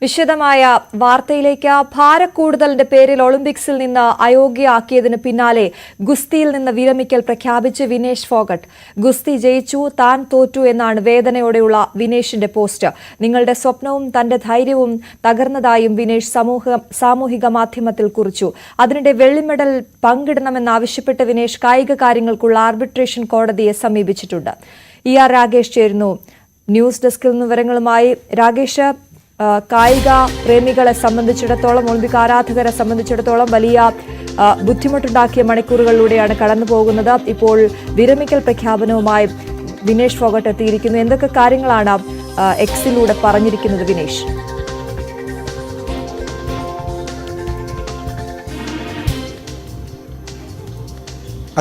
വിശദമായ വാർത്തയിലേക്ക്. ഭാരക്കൂടുതലിന്റെ പേരിൽ ഒളിമ്പിക്സിൽ നിന്ന് അയോഗ്യയാക്കിയതിന് പിന്നാലെ ഗുസ്തിയിൽ നിന്ന് വിരമിക്കൽ പ്രഖ്യാപിച്ച് വിനേഷ് ഫോഗട്ട്. ഗുസ്തി ജയിച്ചു, താൻ തോറ്റു എന്നാണ് വേദനയോടെയുള്ള വിനേഷിന്റെ പോസ്റ്റ്. നിങ്ങളുടെ സ്വപ്നവും തന്റെ ധൈര്യവും തകർന്നതായും വിനേഷ് സാമൂഹിക മാധ്യമത്തിൽ കുറിച്ചു. അതിനിടെ വെള്ളി മെഡൽ പങ്കിടണമെന്നാവശ്യപ്പെട്ട് വിനേഷ് കായിക കാര്യങ്ങൾക്കുള്ള ആർബിട്രേഷൻ കോടതിയെ സമീപിച്ചിട്ടുണ്ട്. ER രാഗേഷ് ചേരുന്നു ന്യൂസ് ഡെസ്കിൽ നിന്ന് വിവരങ്ങളുമായി. രാഗേഷ്, കായിക പ്രേമികളെ സംബന്ധിച്ചിടത്തോളം, ഒളിമ്പിക് ആരാധകരെ സംബന്ധിച്ചിടത്തോളം വലിയ ബുദ്ധിമുട്ടുണ്ടാക്കിയ മണിക്കൂറുകളിലൂടെയാണ് കടന്നു പോകുന്നത്. ഇപ്പോൾ വിരമിക്കൽ പ്രഖ്യാപനവുമായി വിനേഷ് ഫോഗട്ട് എത്തിയിരിക്കുന്നു. എന്തൊക്കെ കാര്യങ്ങളാണ് എക്സിലൂടെ പറഞ്ഞിരിക്കുന്നത് വിനേഷ്?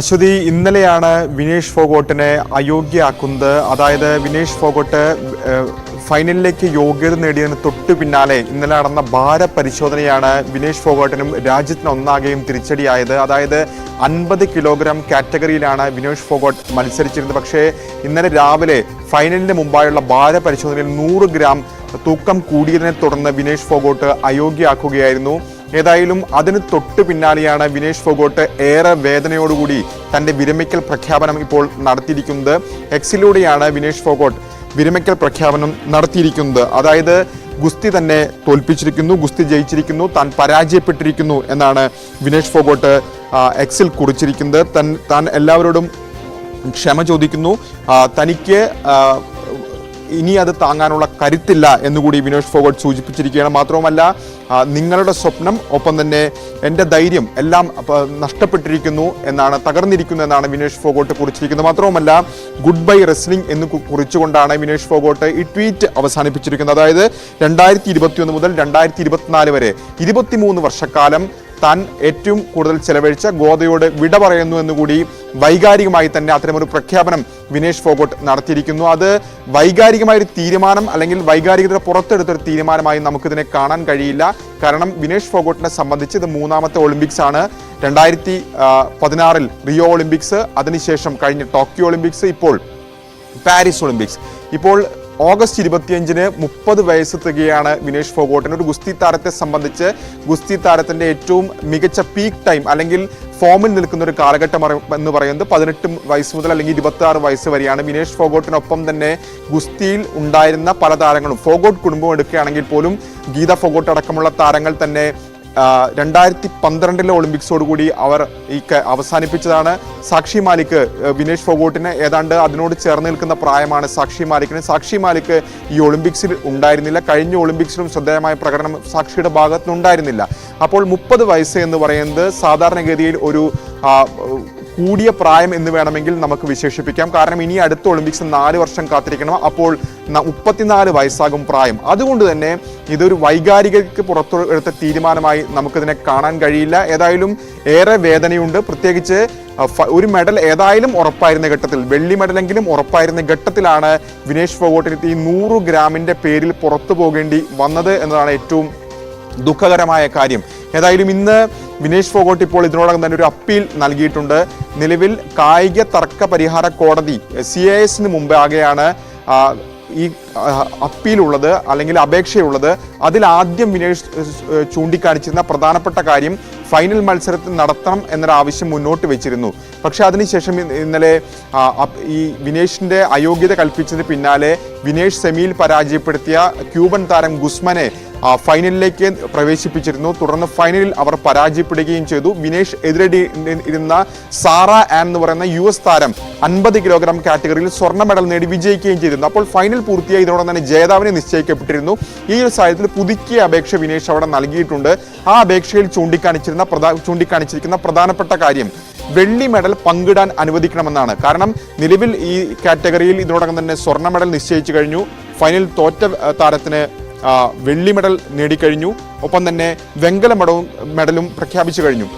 അശ്വതി, ഇന്നലെയാണ് വിനേഷ് ഫോഗട്ടിനെ അയോഗ്യയാക്കുന്നത്. അതായത് വിനേഷ് ഫോഗട്ട് ഫൈനലിലേക്ക് യോഗ്യത നേടിയതിന് തൊട്ടു പിന്നാലെ ഇന്നലെ നടന്ന ഭാരപരിശോധനയാണ് വിനേഷ് ഫോഗട്ടിനും രാജ്യത്തിന് ഒന്നാകെയും തിരിച്ചടിയായത്. അതായത് 50 കിലോഗ്രാം കാറ്റഗറിയിലാണ് വിനേഷ് ഫോഗട്ട് മത്സരിച്ചിരുന്നത്. പക്ഷേ ഇന്നലെ രാവിലെ ഫൈനലിന് മുമ്പായുള്ള ഭാരപരിശോധനയിൽ 100 ഗ്രാം തൂക്കം കൂടിയതിനെ തുടർന്ന് വിനേഷ് ഫോഗട്ട് അയോഗ്യയാക്കുകയായിരുന്നു. ഏതായാലും അതിന് തൊട്ടു പിന്നാലെയാണ് വിനേഷ് ഫോഗട്ട് ഏറെ വേദനയോടുകൂടി തന്റെ വിരമിക്കൽ പ്രഖ്യാപനം ഇപ്പോൾ നടത്തിയിരിക്കുന്നത്. എക്സിലൂടെയാണ് വിനേഷ് ഫോഗട്ട് വിരമിക്കൽ പ്രഖ്യാപനം നടത്തിയിരിക്കുന്നത്. അതായത് ഗുസ്തി തന്നെ തോൽപ്പിച്ചിരിക്കുന്നു, ഗുസ്തി ജയിച്ചിരിക്കുന്നു, താൻ പരാജയപ്പെട്ടിരിക്കുന്നു എന്നാണ് വിനേഷ് ഫോഗട്ട് എക്സിൽ കുറിച്ചിരിക്കുന്നത്. താൻ എല്ലാവരോടും ക്ഷമ ചോദിക്കുന്നു, തനിക്ക് ഇനി അത് താങ്ങാനുള്ള കരുത്തില്ല എന്നുകൂടി വിനേഷ് ഫോഗട്ട് സൂചിപ്പിച്ചിരിക്കുകയാണ്. മാത്രവുമല്ല, നിങ്ങളുടെ സ്വപ്നം, ഒപ്പം തന്നെ എൻ്റെ ധൈര്യം എല്ലാം നഷ്ടപ്പെട്ടിരിക്കുന്നു എന്നാണ്, തകർന്നിരിക്കുന്നു എന്നാണ് വിനേഷ് ഫോഗട്ട് കുറിച്ചിരിക്കുന്നത്. മാത്രവുമല്ല, ഗുഡ് ബൈ റെസ്ലിംഗ് എന്ന് കുറിച്ചുകൊണ്ടാണ് വിനേഷ് ഫോഗട്ട് ഈ ട്വീറ്റ് അവസാനിപ്പിച്ചിരിക്കുന്നത്. അതായത് 2021 മുതൽ 2024 വരെ 23 വർഷക്കാലം താൻ ഏറ്റവും കൂടുതൽ ചെലവഴിച്ച ഗോദയോട് വിട പറയുന്നു എന്നുകൂടി വൈകാരികമായി തന്നെ അത്തരമൊരു പ്രഖ്യാപനം വിനേഷ് ഫോഗട്ട് നടത്തിയിരിക്കുന്നു. അത് വൈകാരികമായൊരു തീരുമാനം, അല്ലെങ്കിൽ വൈകാരികത പുറത്തെടുത്തൊരു തീരുമാനമായി നമുക്കിതിനെ കാണാൻ കഴിയില്ല. കാരണം വിനേഷ് ഫോഗട്ടിനെ സംബന്ധിച്ച് ഇത് 3ാമത്തെ ഒളിമ്പിക്സ് ആണ്. 2016 റിയോ ഒളിമ്പിക്സ്, അതിനുശേഷം കഴിഞ്ഞ ടോക്കിയോ ഒളിമ്പിക്സ്, ഇപ്പോൾ പാരീസ് ഒളിമ്പിക്സ്. ഇപ്പോൾ ഓഗസ്റ്റ് 25-ന് 30 വയസ്സ് തികയാണ് വിനേഷ് ഫോഗട്ടിന്. ഒരു ഗുസ്തി താരത്തെ സംബന്ധിച്ച് ഗുസ്തി താരത്തിന്റെ ഏറ്റവും മികച്ച പീക്ക് ടൈം, അല്ലെങ്കിൽ ഫോമിൽ നിൽക്കുന്ന ഒരു കാലഘട്ടം എന്ന് പറയുന്നത് 18 വയസ്സ് മുതൽ അല്ലെങ്കിൽ 26 വയസ്സ് വരെയാണ്. വിനേഷ് ഫോഗട്ടിനൊപ്പം തന്നെ ഗുസ്തിയിൽ ഉണ്ടായിരുന്ന പല താരങ്ങളും, ഫോഗട്ട് കുടുംബം എടുക്കുകയാണെങ്കിൽ പോലും ഗീത ഫോഗട്ട് അടക്കമുള്ള താരങ്ങൾ തന്നെ 2012 ഒളിമ്പിക്സോടുകൂടി അവർ അവസാനിപ്പിച്ചതാണ്. സാക്ഷി മാലിക്, വിനേഷ് ഫോഗട്ടിന് ഏതാണ്ട് അതിനോട് ചേർന്ന് നിൽക്കുന്ന പ്രായമാണ് സാക്ഷി മാലിക്കിന്. സാക്ഷി മാലിക് ഈ ഒളിമ്പിക്സിൽ ഉണ്ടായിരുന്നില്ല. കഴിഞ്ഞ ഒളിമ്പിക്സിലും ശ്രദ്ധേയമായ പ്രകടനം സാക്ഷിയുടെ ഭാഗത്തുനിന്നുണ്ടായിരുന്നില്ല. അപ്പോൾ 30 വയസ്സ് എന്ന് പറയുന്നത് സാധാരണഗതിയിൽ ഒരു കൂടിയ പ്രായം എന്ന് വേണമെങ്കിൽ നമുക്ക് വിശേഷിപ്പിക്കാം. കാരണം ഇനി അടുത്ത ഒളിമ്പിക്സ് 4 വർഷം കാത്തിരിക്കണം. അപ്പോൾ 34 വയസ്സാകും പ്രായം. അതുകൊണ്ട് തന്നെ ഇതൊരു വൈകാരികക്ക് പുറത്തെടുത്ത തീരുമാനമായി നമുക്കിതിനെ കാണാൻ കഴിയില്ല. ഏതായാലും ഏറെ വേദനയുണ്ട്. പ്രത്യേകിച്ച് ഒരു മെഡൽ ഏതായാലും ഉറപ്പായിരുന്ന ഘട്ടത്തിൽ, വെള്ളി മെഡലെങ്കിലും ഉറപ്പായിരുന്ന ഘട്ടത്തിലാണ് വിനേഷ് ഫോഗട്ടിന് ഈ 100 ഗ്രാമിന്റെ പേരിൽ പുറത്തു പോകേണ്ടി വന്നത് എന്നതാണ് ഏറ്റവും ദുഃഖകരമായ കാര്യം. ഏതായാലും ഇന്ന് വിനേഷ് ഫോഗട്ട് ഇപ്പോൾ ഇതിനോടകം തന്നെ ഒരു അപ്പീൽ നൽകിയിട്ടുണ്ട്. നിലവിൽ കായിക തർക്ക പരിഹാര കോടതി CASന് മുമ്പാകെയാണ് ഈ അപ്പീലുള്ളത്, അല്ലെങ്കിൽ അപേക്ഷയുള്ളത്. അതിലാദ്യം വിനേഷ് ചൂണ്ടിക്കാണിച്ചിരുന്ന പ്രധാനപ്പെട്ട കാര്യം ഫൈനൽ മത്സരത്തിൽ നടത്തണം എന്നൊരാവശ്യം മുന്നോട്ട് വെച്ചിരുന്നു. പക്ഷെ അതിനുശേഷം ഇന്നലെ ഈ വിനേഷിന്റെ അയോഗ്യത കൽപ്പിച്ചതിന് പിന്നാലെ വിനേഷ് സെമിയിൽ പരാജയപ്പെടുത്തിയ ക്യൂബൻ താരം ഗുസ്മനെ ഫൈനലിലേക്ക് പ്രവേശിപ്പിച്ചിരുന്നു. തുടർന്ന് ഫൈനലിൽ അവർ പരാജയപ്പെടുകയും ചെയ്തു. വിനേഷ് എതിരടി ഇരുന്ന സാറ ആൻ എന്ന് പറയുന്ന US താരം 50 കിലോഗ്രാം കാറ്റഗറിയിൽ സ്വർണ്ണ മെഡൽ നേടി വിജയിക്കുകയും ചെയ്തിരുന്നു. അപ്പോൾ ഫൈനൽ പൂർത്തിയായി ഇതോടെ തന്നെ ജേതാവിനെ നിശ്ചയിക്കപ്പെട്ടിരുന്നു. ഈ ഒരു സാഹചര്യത്തിൽ പുതുക്കിയ അപേക്ഷ വിനേഷ് അവിടെ നൽകിയിട്ടുണ്ട്. ആ അപേക്ഷയിൽ ചൂണ്ടിക്കാണിച്ചിരിക്കുന്ന പ്രധാനപ്പെട്ട കാര്യം വെള്ളി മെഡൽ പങ്കിടാൻ അനുവദിക്കണമെന്നാണ്. കാരണം നിലവിൽ ഈ കാറ്റഗറിയിൽ ഇതിനോടകം തന്നെ സ്വർണ്ണ മെഡൽ നിശ്ചയിച്ചു കഴിഞ്ഞു. ഫൈനൽ തോറ്റ താരത്തിന് വെള്ളി മെഡൽ നേടിക്കഴിഞ്ഞു. ഒപ്പം തന്നെ വെങ്കല മെഡലും പ്രഖ്യാപിച്ചു കഴിഞ്ഞു.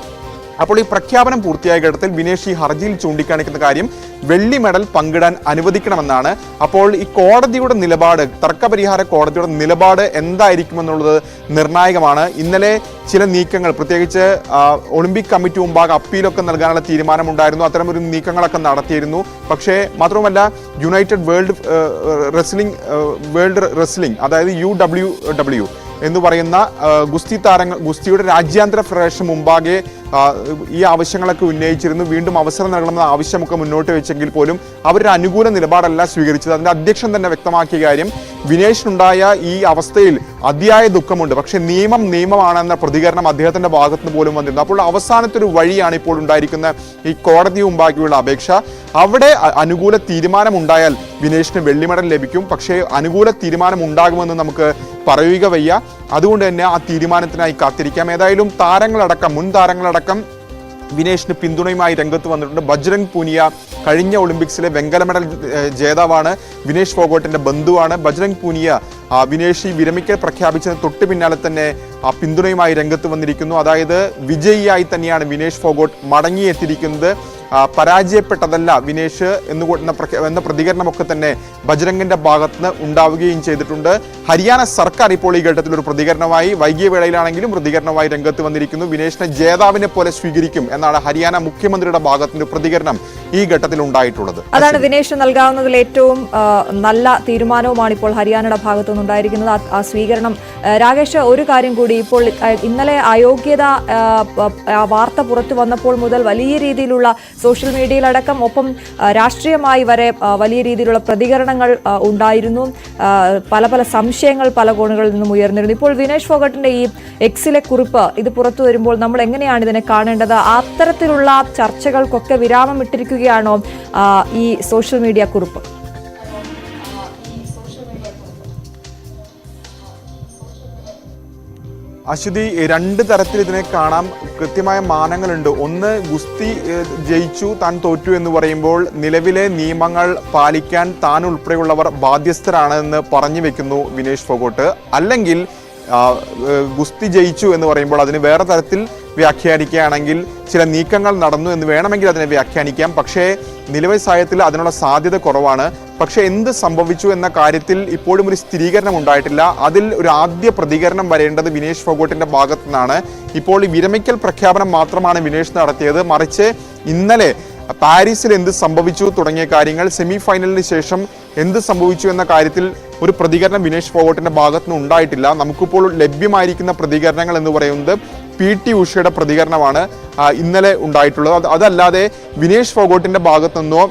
അപ്പോൾ ഈ പ്രഖ്യാപനം പൂർത്തിയായ ഘട്ടത്തിൽ വിനേഷ് ഈ ഹർജിയിൽ ചൂണ്ടിക്കാണിക്കുന്ന കാര്യം വെള്ളി മെഡൽ പങ്കിടാൻ അനുവദിക്കണമെന്നാണ്. അപ്പോൾ ഈ കോടതിയുടെ നിലപാട്, തർക്കപരിഹാര കോടതിയുടെ നിലപാട് എന്തായിരിക്കുമെന്നുള്ളത് നിർണായകമാണ്. ഇന്നലെ ചില നീക്കങ്ങൾ, പ്രത്യേകിച്ച് ഒളിമ്പിക് കമ്മിറ്റി മുമ്പാകെ അപ്പീലൊക്കെ നൽകാനുള്ള തീരുമാനമുണ്ടായിരുന്നു. അത്തരമൊരു നീക്കങ്ങളൊക്കെ നടത്തിയിരുന്നു. പക്ഷേ മാത്രവുമല്ല, യുണൈറ്റഡ് വേൾഡ് റെസ്ലിംഗ് അതായത് UWW എന്ന് പറയുന്ന ഗുസ്തിയുടെ രാജ്യാന്തര ഫെഡറേഷൻ മുമ്പാകെ ഈ ആവശ്യങ്ങളൊക്കെ ഉന്നയിച്ചിരുന്നു. വീണ്ടും അവസരം നൽകണമെന്ന ആവശ്യമൊക്കെ മുന്നോട്ട് വെച്ചെങ്കിൽ പോലും അവരൊരു അനുകൂല നിലപാടല്ല സ്വീകരിച്ചത്. അതിന്റെ അധ്യക്ഷൻ തന്നെ വ്യക്തമാക്കിയ കാര്യം, വിനേഷിനുണ്ടായ ഈ അവസ്ഥയിൽ അതിയായ ദുഃഖമുണ്ട്, പക്ഷേ നിയമമാണെന്ന പ്രതികരണം അദ്ദേഹത്തിന്റെ ഭാഗത്തുനിന്ന് പോലും വന്നിരുന്നു. അപ്പോൾ അവസാനത്തെ ഒരു വഴിയാണ് ഇപ്പോൾ ഉണ്ടായിരിക്കുന്ന ഈ കോടതി മുമ്പാക്കിയുള്ള അപേക്ഷ. അവിടെ അനുകൂല തീരുമാനം ഉണ്ടായാൽ വിനേഷിന് വെള്ളി മെഡൽ ലഭിക്കും. പക്ഷേ അനുകൂല തീരുമാനം ഉണ്ടാകുമെന്ന് നമുക്ക് പറയുക വയ്യ. അതുകൊണ്ട് തന്നെ ആ തീരുമാനത്തിനായി കാത്തിരിക്കാം. ഏതായാലും മുൻ താരങ്ങളടക്കം വിനേഷിന് പിന്തുണയുമായി രംഗത്ത് വന്നിട്ടുണ്ട്. ബജ്രംഗ് പൂനിയ കഴിഞ്ഞ ഒളിമ്പിക്സിലെ വെങ്കല മെഡൽ ജേതാവാണ്, വിനേഷ് ഫോഗോട്ടിന്റെ ബന്ധുവാണ്. ബജ്രംഗ് പൂനിയ വിനേഷ് വിരമിക്കൽ പ്രഖ്യാപിച്ചതിന് തൊട്ട് പിന്നാലെ തന്നെ പിന്തുണയുമായി രംഗത്ത് വന്നിരിക്കുന്നു. അതായത് വിജയിയായി തന്നെയാണ് വിനേഷ് ഫോഗോട്ട് മടങ്ങിയെത്തിയിരിക്കുന്നത്. പരാജയപ്പെട്ടതല്ല വിനേഷ് എന്ന പ്രതികരണമൊക്കെ തന്നെ ബജ്രംഗിന്റെ ഭാഗത്തുനിന്ന് ഉണ്ടാവുകയും ചെയ്തിട്ടുണ്ട്. ഹരിയാന സർക്കാർ ഇപ്പോൾ ഈ ഘട്ടത്തിൽ ഒരു പ്രതികരണമായി, വൈകിയ വേളയിലാണെങ്കിലും പ്രതികരണമായി രംഗത്ത് വന്നിരിക്കുന്നു. വിനേഷിനെ ജേതാവിനെ പോലെ സ്വീകരിക്കും എന്നാണ് ഹരിയാന മുഖ്യമന്ത്രിയുടെ ഭാഗത്തിന്റെ പ്രതികരണം ഈ ഘട്ടത്തിൽ ഉണ്ടായിട്ടുള്ളത്. അതാണ് വിനേഷിന് നൽകാവുന്നതിൽ ഏറ്റവും നല്ല തീരുമാനവുമാണ് ഇപ്പോൾ ഹരിയാനയുടെ ഭാഗത്തു നിന്നുണ്ടായിരിക്കുന്നത്, ആ സ്വീകരണം. രാകേഷ്, ഒരു കാര്യം കൂടി, ഇപ്പോൾ ഇന്നലെ അയോഗ്യത വാർത്ത പുറത്തു വന്നപ്പോൾ മുതൽ വലിയ രീതിയിലുള്ള സോഷ്യൽ മീഡിയയിലടക്കം ഒപ്പം രാഷ്ട്രീയമായി വരെ വലിയ രീതിയിലുള്ള പ്രതികരണങ്ങൾ ഉണ്ടായിരുന്നു. പല സംശയങ്ങൾ പല കോണുകളിൽ നിന്നും ഉയർന്നിരുന്നു. ഇപ്പോൾ വിനേഷ് ഫോഗട്ടിന്റെ ഈ എക്സിലെ കുറിപ്പ് ഇത് പുറത്തു വരുമ്പോൾ നമ്മൾ എങ്ങനെയാണ് ഇതിനെ കാണേണ്ടത്? അത്തരത്തിലുള്ള ചർച്ചകൾക്കൊക്കെ വിരാമം ഇട്ടിരിക്കുകയാണോ ഈ സോഷ്യൽ മീഡിയ കുറിപ്പ്? അശ്വതി, രണ്ട് തരത്തിൽ ഇതിനെ കാണാം. കൃത്യമായ മാനങ്ങളുണ്ട്. ഒന്ന്, ഗുസ്തി ജയിച്ചു താൻ തോറ്റു എന്ന് പറയുമ്പോൾ നിലവിലെ നിയമങ്ങൾ പാലിക്കാൻ താൻ ഉൾപ്പെടെയുള്ളവർ ബാധ്യസ്ഥരാണ് എന്ന് പറഞ്ഞു വെക്കുന്നു വിനേഷ് ഫോഗോട്ട്. അല്ലെങ്കിൽ ഗുസ്തി ജയിച്ചു എന്ന് പറയുമ്പോൾ അതിന് വേറെ തരത്തിൽ വ്യാഖ്യാനിക്കുകയാണെങ്കിൽ ചില നീക്കങ്ങൾ നടന്നു എന്ന് വേണമെങ്കിൽ അതിനെ വ്യാഖ്യാനിക്കാം. പക്ഷേ നിലവിലെ സാഹചര്യത്തിൽ അതിനുള്ള സാധ്യത കുറവാണ്. പക്ഷെ എന്ത് സംഭവിച്ചു എന്ന കാര്യത്തിൽ ഇപ്പോഴും ഒരു സ്ഥിരീകരണം ഉണ്ടായിട്ടില്ല. അതിൽ ഒരു ആദ്യ പ്രതികരണം വരേണ്ടത് വിനേഷ് ഫോഗോട്ടിന്റെ ഭാഗത്തു നിന്നാണ്. ഇപ്പോൾ ഈ വിരമിക്കൽ പ്രഖ്യാപനം മാത്രമാണ് വിനേഷ് നടത്തിയത്. മറിച്ച് ഇന്നലെ പാരീസിൽ എന്ത് സംഭവിച്ചു തുടങ്ങിയ കാര്യങ്ങൾ, സെമി ഫൈനലിന് ശേഷം എന്ത് സംഭവിച്ചു എന്ന കാര്യത്തിൽ ഒരു പ്രതികരണം വിനേഷ് ഫോഗോട്ടിന്റെ ഭാഗത്തുനിന്ന് ഉണ്ടായിട്ടില്ല. നമുക്കിപ്പോൾ ലഭ്യമായിരിക്കുന്ന പ്രതികരണങ്ങൾ എന്ന് പറയുന്നത് PT ഉഷയുടെ പ്രതികരണമാണ് ഇന്നലെ ഉണ്ടായിട്ടുള്ളത്. അതല്ലാതെ വിനേഷ് ഫോഗോട്ടിന്റെ ഭാഗത്തു നിന്നോ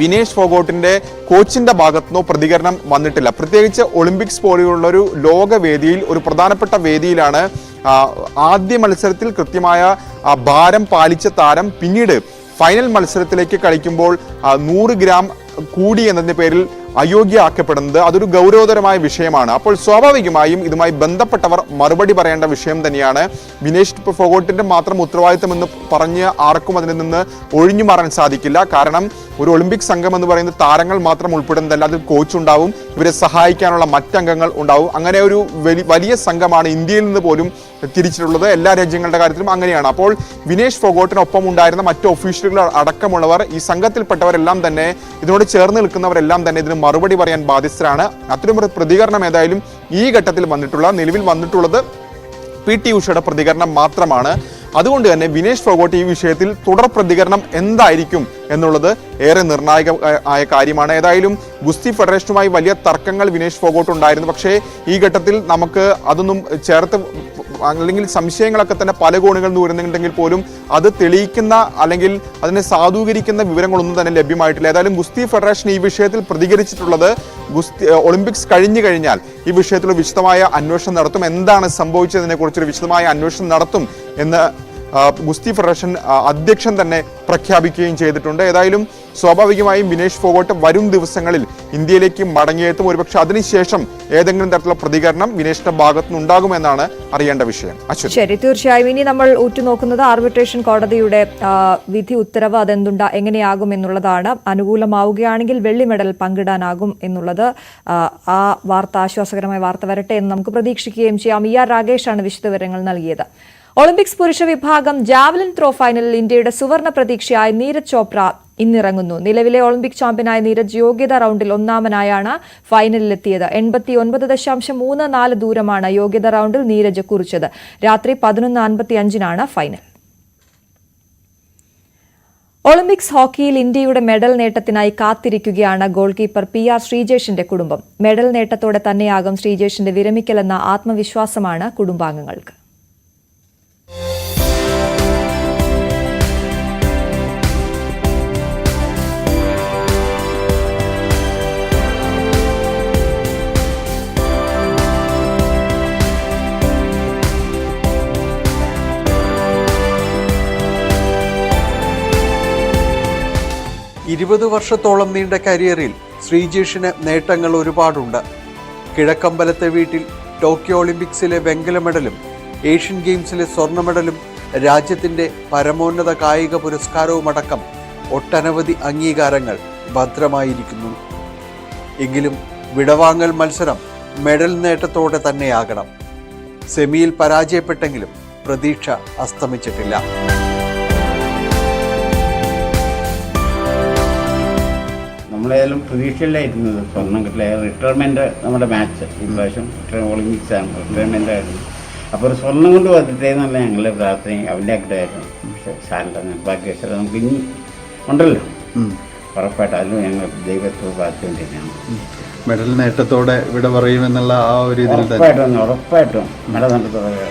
വിനേഷ് ഫോഗോട്ടിന്റെ കോച്ചിന്റെ ഭാഗത്തുനിന്നോ പ്രതികരണം വന്നിട്ടില്ല. പ്രത്യേകിച്ച് ഒളിമ്പിക്സ് പോലെയുള്ളൊരു ലോകവേദിയിൽ, ഒരു പ്രധാനപ്പെട്ട വേദിയിലാണ് ആദ്യ മത്സരത്തിൽ കൃത്യമായ ഭാരം പാലിച്ച താരം പിന്നീട് ഫൈനൽ മത്സരത്തിലേക്ക് കളിക്കുമ്പോൾ 100 ഗ്രാം കൂടി എന്നതിന്റെ പേരിൽ അയോഗ്യയാക്കപ്പെടുന്നത്. അതൊരു ഗൗരവതരമായ വിഷയമാണ്. അപ്പോൾ സ്വാഭാവികമായും ഇതുമായി ബന്ധപ്പെട്ടവർ മറുപടി പറയേണ്ട വിഷയം തന്നെയാണ്. വിനേഷ് ഫോഗോട്ടിന്റെ മാത്രം ഉത്തരവാദിത്തം എന്ന് പറഞ്ഞ് ആർക്കും അതിൽ നിന്ന് ഒഴിഞ്ഞു മാറാൻ സാധിക്കില്ല. കാരണം ഒരു ഒളിമ്പിക് സംഘം എന്ന് പറയുന്നത് താരങ്ങൾ മാത്രം ഉൾപ്പെടുന്നതല്ല, അതിൽ കോച്ച് ഉണ്ടാവും, ഇവരെ സഹായിക്കാനുള്ള മറ്റംഗങ്ങൾ ഉണ്ടാവും. അങ്ങനെ ഒരു വലിയ സംഘമാണ് ഇന്ത്യയിൽ നിന്ന് പോലും തിരിച്ചിട്ടുള്ളത്. എല്ലാ രാജ്യങ്ങളുടെ കാര്യത്തിലും അങ്ങനെയാണ്. അപ്പോൾ വിനേഷ് ഫോഗോട്ടിനൊപ്പം ഉണ്ടായിരുന്ന മറ്റ് ഒഫീഷ്യലുകൾ അടക്കമുള്ളവർ, ഈ സംഘത്തിൽപ്പെട്ടവരെല്ലാം തന്നെ, ഇതിനോട് ചേർന്ന് നിൽക്കുന്നവരെല്ലാം തന്നെ ഇതിന് മറുപടി പറയാൻ ബാധ്യസ്ഥരാണ്. അത്തരമൊരു പ്രതികരണം ഏതായാലും ഈ ഘട്ടത്തിൽ നിലവിൽ വന്നിട്ടുള്ളത് PT ഉഷയുടെ പ്രതികരണം മാത്രമാണ്. അതുകൊണ്ട് തന്നെ വിനേഷ് ഫോഗോട്ട് ഈ വിഷയത്തിൽ തുടർ പ്രതികരണം എന്തായിരിക്കും എന്നുള്ളത് ഏറെ നിർണായകമായ കാര്യമാണ്. ഏതായാലും ഗുസ്തി ഫെഡറേഷനുമായി വലിയ തർക്കങ്ങൾ വിനേഷ് ഫോഗോട്ട് ഉണ്ടായിരുന്നു. പക്ഷേ ഈ ഘട്ടത്തിൽ നമുക്ക് അതൊന്നും ചേർത്ത്, അല്ലെങ്കിൽ സംശയങ്ങളൊക്കെ തന്നെ പല കോണുകളിൽ നിന്ന് വരുന്നുണ്ടെങ്കിൽ പോലും അത് തെളിയിക്കുന്ന അല്ലെങ്കിൽ അതിനെ സാധൂകരിക്കുന്ന വിവരങ്ങളൊന്നും തന്നെ ലഭ്യമായിട്ടില്ല. ഏതായാലും ഗുസ്തി ഫെഡറേഷൻ ഈ വിഷയത്തിൽ പ്രതികരിച്ചിട്ടുള്ളത്, ഒളിമ്പിക്സ് കഴിഞ്ഞു കഴിഞ്ഞാൽ ഈ വിഷയത്തിൽ വിശദമായ അന്വേഷണം നടത്തും, എന്താണ് സംഭവിച്ചതിനെ കുറിച്ചൊരു വിശദമായ അന്വേഷണം നടത്തും എന്ന് ഗുസ്തി ഫെഡറേഷൻ അധ്യക്ഷൻ തന്നെ പ്രഖ്യാപിക്കുകയും ചെയ്തിട്ടുണ്ട്. ഏതായാലും സ്വാഭാവികമായും വിനേഷ് ഫോഗോട്ട് വരും ദിവസങ്ങളിൽ ഇന്ത്യയിലേക്ക് മടങ്ങിയെത്തും. ഒരുപക്ഷെ അതിനുശേഷം ഏതെങ്കിലും തരത്തിലുള്ള പ്രതികരണം വിനേഷിന്റെ ഭാഗത്തുനിന്ന് ഉണ്ടാകുമെന്നാണ് അറിയേണ്ട വിഷയം. ശരി, തീർച്ചയായും ഇനി നമ്മൾ ഉറ്റുനോക്കുന്നത് ആർബിട്രേഷൻ കോടതിയുടെ വിധി ഉത്തരവ് എങ്ങനെയാകും എന്നുള്ളതാണ്. അനുകൂലമാവുകയാണെങ്കിൽ വെള്ളി മെഡൽ പങ്കിടാനാകും എന്നുള്ളത്. ആ വാർത്ത, ആശ്വാസകരമായ വാർത്ത വരട്ടെ എന്ന് നമുക്ക് പ്രതീക്ഷിക്കുകയും ചെയ്യാം. ER രാകേഷാണ് വിശദവിവരങ്ങൾ നൽകിയത്. ഒളിമ്പിക്സ് പുരുഷ വിഭാഗം ജാവലിൻ ത്രോ ഫൈനലിൽ ഇന്ത്യയുടെ സുവർണ പ്രതീക്ഷയായ നീരജ് ചോപ്ര ഇന്നിറങ്ങുന്നു. നിലവിലെ ഒളിമ്പിക് ചാമ്പ്യനായ നീരജ് യോഗ്യതാ റൗണ്ടിൽ ഒന്നാമനായാണ് ഫൈനലിലെത്തിയത്. 89.34 ദൂരമാണ് യോഗ്യതാ റൗണ്ടിൽ നീരജ് കുറിച്ചത്. രാത്രി 11:55 ഫൈനൽ. ഒളിമ്പിക്സ് ഹോക്കിയിൽ ഇന്ത്യയുടെ മെഡൽ നേട്ടത്തിനായി കാത്തിരിക്കുകയാണ് ഗോൾ കീപ്പർ PR ശ്രീജേഷിന്റെ കുടുംബം. മെഡൽ നേട്ടത്തോടെ തന്നെയാകും ശ്രീജേഷിന്റെ വിരമിക്കലെന്ന ആത്മവിശ്വാസമാണ് കുടുംബാംഗങ്ങൾക്ക്. ഇരുപത് വർഷത്തോളം നീണ്ട കരിയറിൽ ശ്രീജേഷിന് നേട്ടങ്ങൾ ഒരുപാടുണ്ട്. കിഴക്കമ്പലത്തെ വീട്ടിൽ ടോക്കിയോ ഒളിമ്പിക്സിലെ വെങ്കല മെഡലും ഏഷ്യൻ ഗെയിംസിലെ സ്വർണ്ണ മെഡലും രാജ്യത്തിൻ്റെ പരമോന്നത കായിക പുരസ്കാരവുമടക്കം ഒട്ടനവധി അംഗീകാരങ്ങൾ ഭദ്രമായിരിക്കുന്നു. എങ്കിലും വിടവാങ്ങൽ മത്സരം മെഡൽ നേട്ടത്തോടെ തന്നെയാകണം. സെമിയിൽ പരാജയപ്പെട്ടെങ്കിലും പ്രതീക്ഷ അസ്തമിച്ചിട്ടില്ല. നമ്മളേതായാലും പ്രതീക്ഷയിലായിരുന്നത് സ്വർണ്ണം കിട്ടില്ല. റിട്ടയർമെൻറ്റ് നമ്മുടെ മാച്ച് ഇപ്രാവശ്യം ഒളിമ്പിക്സ് ആണ്, റിട്ടയർമെൻ്റ് ആയിരുന്നു. അപ്പോൾ ഒരു സ്വർണ്ണം കൊണ്ട് വന്നിട്ടേ എന്നുള്ള ഞങ്ങളുടെ പ്രാർത്ഥന അവൻ്റെ ആഗ്രഹമായിരുന്നു. പക്ഷേ സാറിൻ്റെ നിർഭാഗ്യവശാൽ നമുക്ക് ഇനി ഉണ്ടല്ലോ, ഉറപ്പായിട്ടും അതിലും ഞങ്ങൾ ദൈവത്തോട് പ്രാർത്ഥിച്ചുകൊണ്ടിരിക്കുകയാണ്. മെഡൽ നേട്ടത്തോടെ ഇവിടെ പറയുമെന്നുള്ള ആ ഒരു ഇതിൽ ഉറപ്പായിട്ടും മെഡൽ നേട്ടത്തോടെ.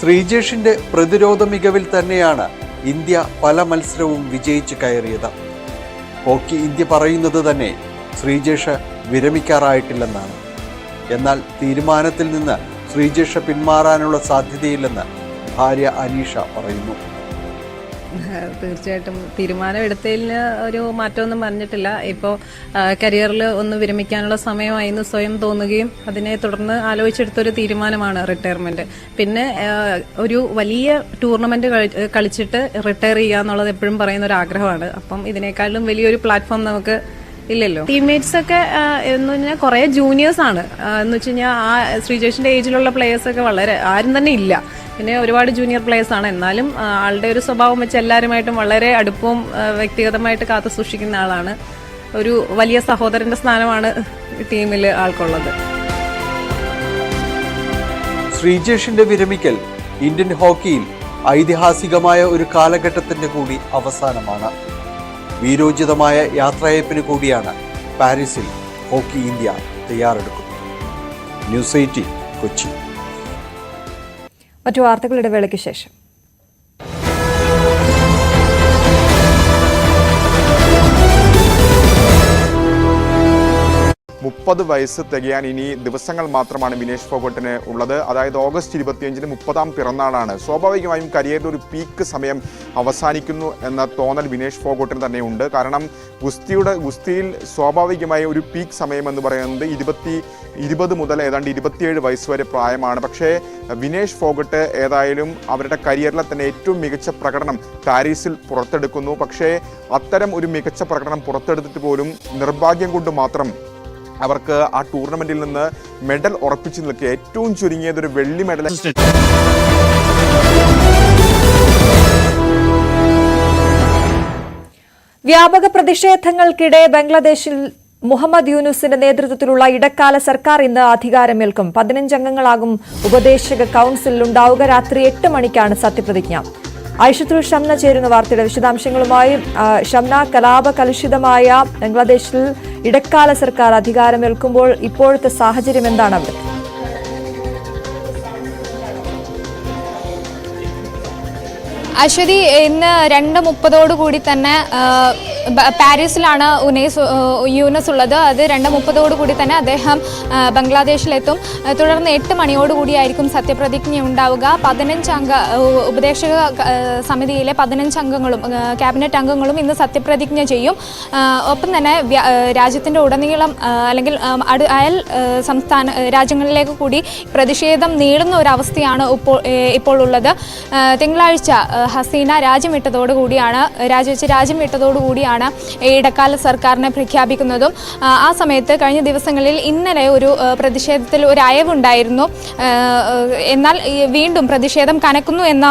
ശ്രീജേഷിന്റെ പ്രതിരോധ മികവിൽ തന്നെയാണ് ഇന്ത്യ പല മത്സരവും വിജയിച്ച് കയറിയത്. ഹോക്കി ഇന്ത്യ പറയുന്നത് തന്നെ ശ്രീജേഷ് വിരമിക്കാറായിട്ടില്ലെന്നാണ്. എന്നാൽ തീരുമാനത്തിൽ നിന്ന് ശ്രീജേഷ് പിന്മാറാനുള്ള സാധ്യതയില്ലെന്ന് ഭാര്യ അനീഷ പറയുന്നു. തീർച്ചയായിട്ടും തീരുമാനം എടുത്തതിൽ ഒരു മാറ്റമൊന്നും പറഞ്ഞിട്ടില്ല. ഇപ്പോൾ കരിയറിൽ ഒന്ന് വിരമിക്കാനുള്ള സമയമായി എന്ന് സ്വയം തോന്നുകയും അതിനെ തുടർന്ന് ആലോചിച്ചെടുത്തൊരു തീരുമാനമാണ് റിട്ടയർമെന്റ്. പിന്നെ ഒരു വലിയ ടൂർണമെന്റ് കളിച്ചിട്ട് റിട്ടയർ ചെയ്യുക എന്നുള്ളത് എപ്പോഴും പറയുന്ന ഒരു ആഗ്രഹമാണ്. അപ്പം ഇതിനേക്കാളും വലിയൊരു പ്ലാറ്റ്ഫോം നമുക്ക് ഇല്ലല്ലോ. ടീംമേറ്റ്സ് ഒക്കെ എന്ന് പറഞ്ഞാൽ കുറെ ജൂനിയേഴ്സ് ആണ്. എന്ന് വെച്ച് കഴിഞ്ഞാൽ ആ ശ്രീജേഷിന്റെ ഏജിലുള്ള പ്ലേയേഴ്സ് ഒക്കെ വളരെ ആരും തന്നെ ഇല്ല. പിന്നെ ഒരുപാട് ജൂനിയർ പ്ലേയേഴ്സ് ആണ്. എന്നാലും ആളുടെ ഒരു സ്വഭാവം വെച്ച് എല്ലാവരുമായിട്ടും വളരെ അടുപ്പവും വ്യക്തിഗതമായിട്ട് കാത്തു സൂക്ഷിക്കുന്ന ആളാണ്. ഒരു വലിയ സഹോദരന്റെ സ്ഥാനമാണ് ടീമിൽ ആൾക്കുള്ളത്. ശ്രീജേഷിന്റെ വിരമിക്കൽ ഇന്ത്യൻ ഹോക്കിയിൽ ഐതിഹാസികമായ ഒരു കാലഘട്ടത്തിന്റെ കൂടി അവസാനമാണ്. വീരോചിതമായ യാത്രയപ്പിന് കൂടിയാണ് പാരീസിൽ ഹോക്കി ഇന്ത്യ തയ്യാറെടുക്കുന്നത്. ന്യൂസ് 18 കൊച്ചി. മറ്റു വാർത്തകളുടെ വേളയ്ക്ക് ശേഷം. മുപ്പത് വയസ്സ് തികയാൻ ഇനി ദിവസങ്ങൾ മാത്രമാണ് വിനേഷ് ഫോഗട്ടിന് ഉള്ളത്. അതായത് ഓഗസ്റ്റ് 25-ന് 30ാം പിറന്നാളാണ്. സ്വാഭാവികമായും കരിയറിൽ ഒരു പീക്ക് സമയം അവസാനിക്കുന്നു എന്ന തോന്നൽ വിനേഷ് ഫോഗട്ടിന് തന്നെ ഉണ്ട്. കാരണം ഗുസ്തിയിൽ സ്വാഭാവികമായി ഒരു പീക്ക് സമയം എന്ന് പറയുന്നത് 20 മുതൽ ഏതാണ്ട് 27 വയസ്സ് വരെ പ്രായമാണ്. പക്ഷേ വിനേഷ് ഫോഗട്ട് ഏതായാലും അവരുടെ കരിയറിലെ തന്നെ ഏറ്റവും മികച്ച പ്രകടനം പാരീസിൽ പുറത്തെടുക്കുന്നു. പക്ഷേ അത്തരം ഒരു മികച്ച പ്രകടനം പുറത്തെടുത്തിട്ട് പോലും നിർഭാഗ്യം കൊണ്ട് മാത്രം അവർക്ക് ആ ടൂർണമെന്റിൽ നിന്ന് മെഡൽ ഉറപ്പിച്ചു നിൽക്കുക. ഏറ്റവും ചുരുങ്ങിയത് ഒരു വെള്ളി മെഡൽ. വ്യാപക പ്രതിഷേധങ്ങൾക്കിടെ ബംഗ്ലാദേശിൽ മുഹമ്മദ് യൂനുസിന്റെ നേതൃത്വത്തിലുള്ള ഇടക്കാല സർക്കാർ ഇന്ന് അധികാരമേൽക്കും. 15 അംഗങ്ങളാകും ഉപദേശക കൗൺസിലിൽ ഉണ്ടാവുക. രാത്രി 8 മണിക്കാണ് സത്യപ്രതിജ്ഞ. ഐഷത്തുൽ ഷംന ചേരുന്ന വാർത്തയുടെ വിശദാംശങ്ങളുമായി. ഷംന, കലാപകലുഷിതമായ ബംഗ്ലാദേശിൽ ഇടക്കാല സർക്കാർ അധികാരമേൽക്കുമ്പോൾ ഇപ്പോഴത്തെ സാഹചര്യം എന്താണ് അവിടെ? അശ്വതി, ഇന്ന് 2:30 തന്നെ പാരീസിലാണ് യൂനസ് ഉള്ളത്. അത് 2:30 തന്നെ അദ്ദേഹം ബംഗ്ലാദേശിലെത്തും. തുടർന്ന് 8 മണിയോടുകൂടിയായിരിക്കും സത്യപ്രതിജ്ഞ ഉണ്ടാവുക. 15 അംഗ ഉപദേശക സമിതിയിലെ 15 അംഗങ്ങളും ക്യാബിനറ്റ് അംഗങ്ങളും ഇന്ന് സത്യപ്രതിജ്ഞ ചെയ്യും. ഒപ്പം തന്നെ രാജ്യത്തിൻ്റെ ഉടനീളം അല്ലെങ്കിൽ അയൽ സംസ്ഥാന രാജ്യങ്ങളിലേക്ക് കൂടി പ്രതിഷേധം നീളുന്ന ഒരവസ്ഥയാണ് ഇപ്പോൾ ഉള്ളത്. തിങ്കളാഴ്ച ഹസീന രാജ്യം വിട്ടതോടുകൂടിയാണ് രീതിയിലാണ് ഇടക്കാല സർക്കാരിനെ പ്രഖ്യാപിക്കുന്നതും. ആ സമയത്ത് കഴിഞ്ഞ ദിവസങ്ങളിൽ ഇന്നലെ ഒരു പ്രതിഷേധത്തിൽ ഒരു അയവുണ്ടായിരുന്നു. എന്നാൽ വീണ്ടും പ്രതിഷേധം കനക്കുന്നു എന്ന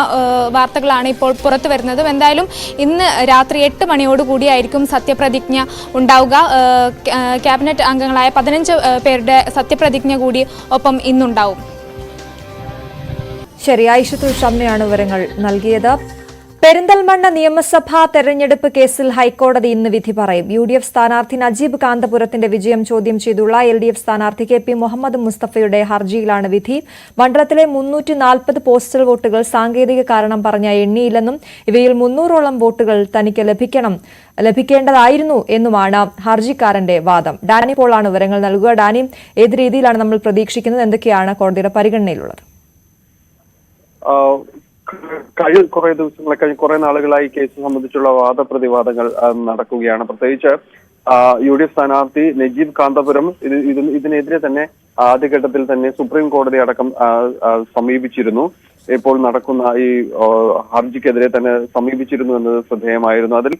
വാർത്തകളാണ് ഇപ്പോൾ പുറത്തു വരുന്നത്. എന്തായാലും ഇന്ന് രാത്രി 8 മണിയോടുകൂടിയായിരിക്കും സത്യപ്രതിജ്ഞ ഉണ്ടാവുക. ക്യാബിനറ്റ് അംഗങ്ങളായ 15 പേരുടെ സത്യപ്രതിജ്ഞ കൂടി ഒപ്പം ഇന്നുണ്ടാവും. ശരി, ഐഷത്തുൽ ഷംനയാണ് വിവരങ്ങൾ നൽകിയത്. പെരിന്തൽമണ്ണ നിയമസഭാ തെരഞ്ഞെടുപ്പ് കേസിൽ ഹൈക്കോടതി ഇന്ന് വിധി പറയും. UDF സ്ഥാനാർത്ഥി നജീബ് കാന്തപുരത്തിന്റെ വിജയം ചോദ്യം ചെയ്തുള്ള LDF സ്ഥാനാർത്ഥി KP മുഹമ്മദ് മുസ്തഫയുടെ ഹർജിയിലാണ് വിധി. മണ്ഡലത്തിലെ 340 പോസ്റ്റൽ വോട്ടുകൾ സാങ്കേതിക കാരണം പറഞ്ഞ എണ്ണിയില്ലെന്നും ഇവയിൽ 300ഓളം വോട്ടുകൾ തനിക്ക് ലഭിക്കേണ്ടതായിരുന്നു എന്നുമാണ് ഹർജിക്കാരന്റെ വാദം. ഡാനി പോളാണ് വിവരങ്ങൾ നൽകുക. ഡാനി, ഏത് രീതിയിലാണ് നമ്മൾ പ്രതീക്ഷിക്കുന്നത്? എന്തൊക്കെയാണ് കോടതിയുടെ പരിഗണനയിലുള്ളത്? കുറെ നാളുകളായി കേസ് സംബന്ധിച്ചുള്ള വാദപ്രതിവാദങ്ങൾ നടക്കുകയാണ്. പ്രത്യേകിച്ച് UDF സ്ഥാനാർത്ഥി നജീബ് കാന്തപുരം ഇതിനെതിരെ തന്നെ ആദ്യഘട്ടത്തിൽ തന്നെ സുപ്രീം കോടതി അടക്കം സമീപിച്ചിരുന്നു. ഇപ്പോൾ നടക്കുന്ന ഈ ഹർജിക്കെതിരെ തന്നെ സമീപിച്ചിരുന്നു എന്നത് ശ്രദ്ധേയമായിരുന്നു. അതിൽ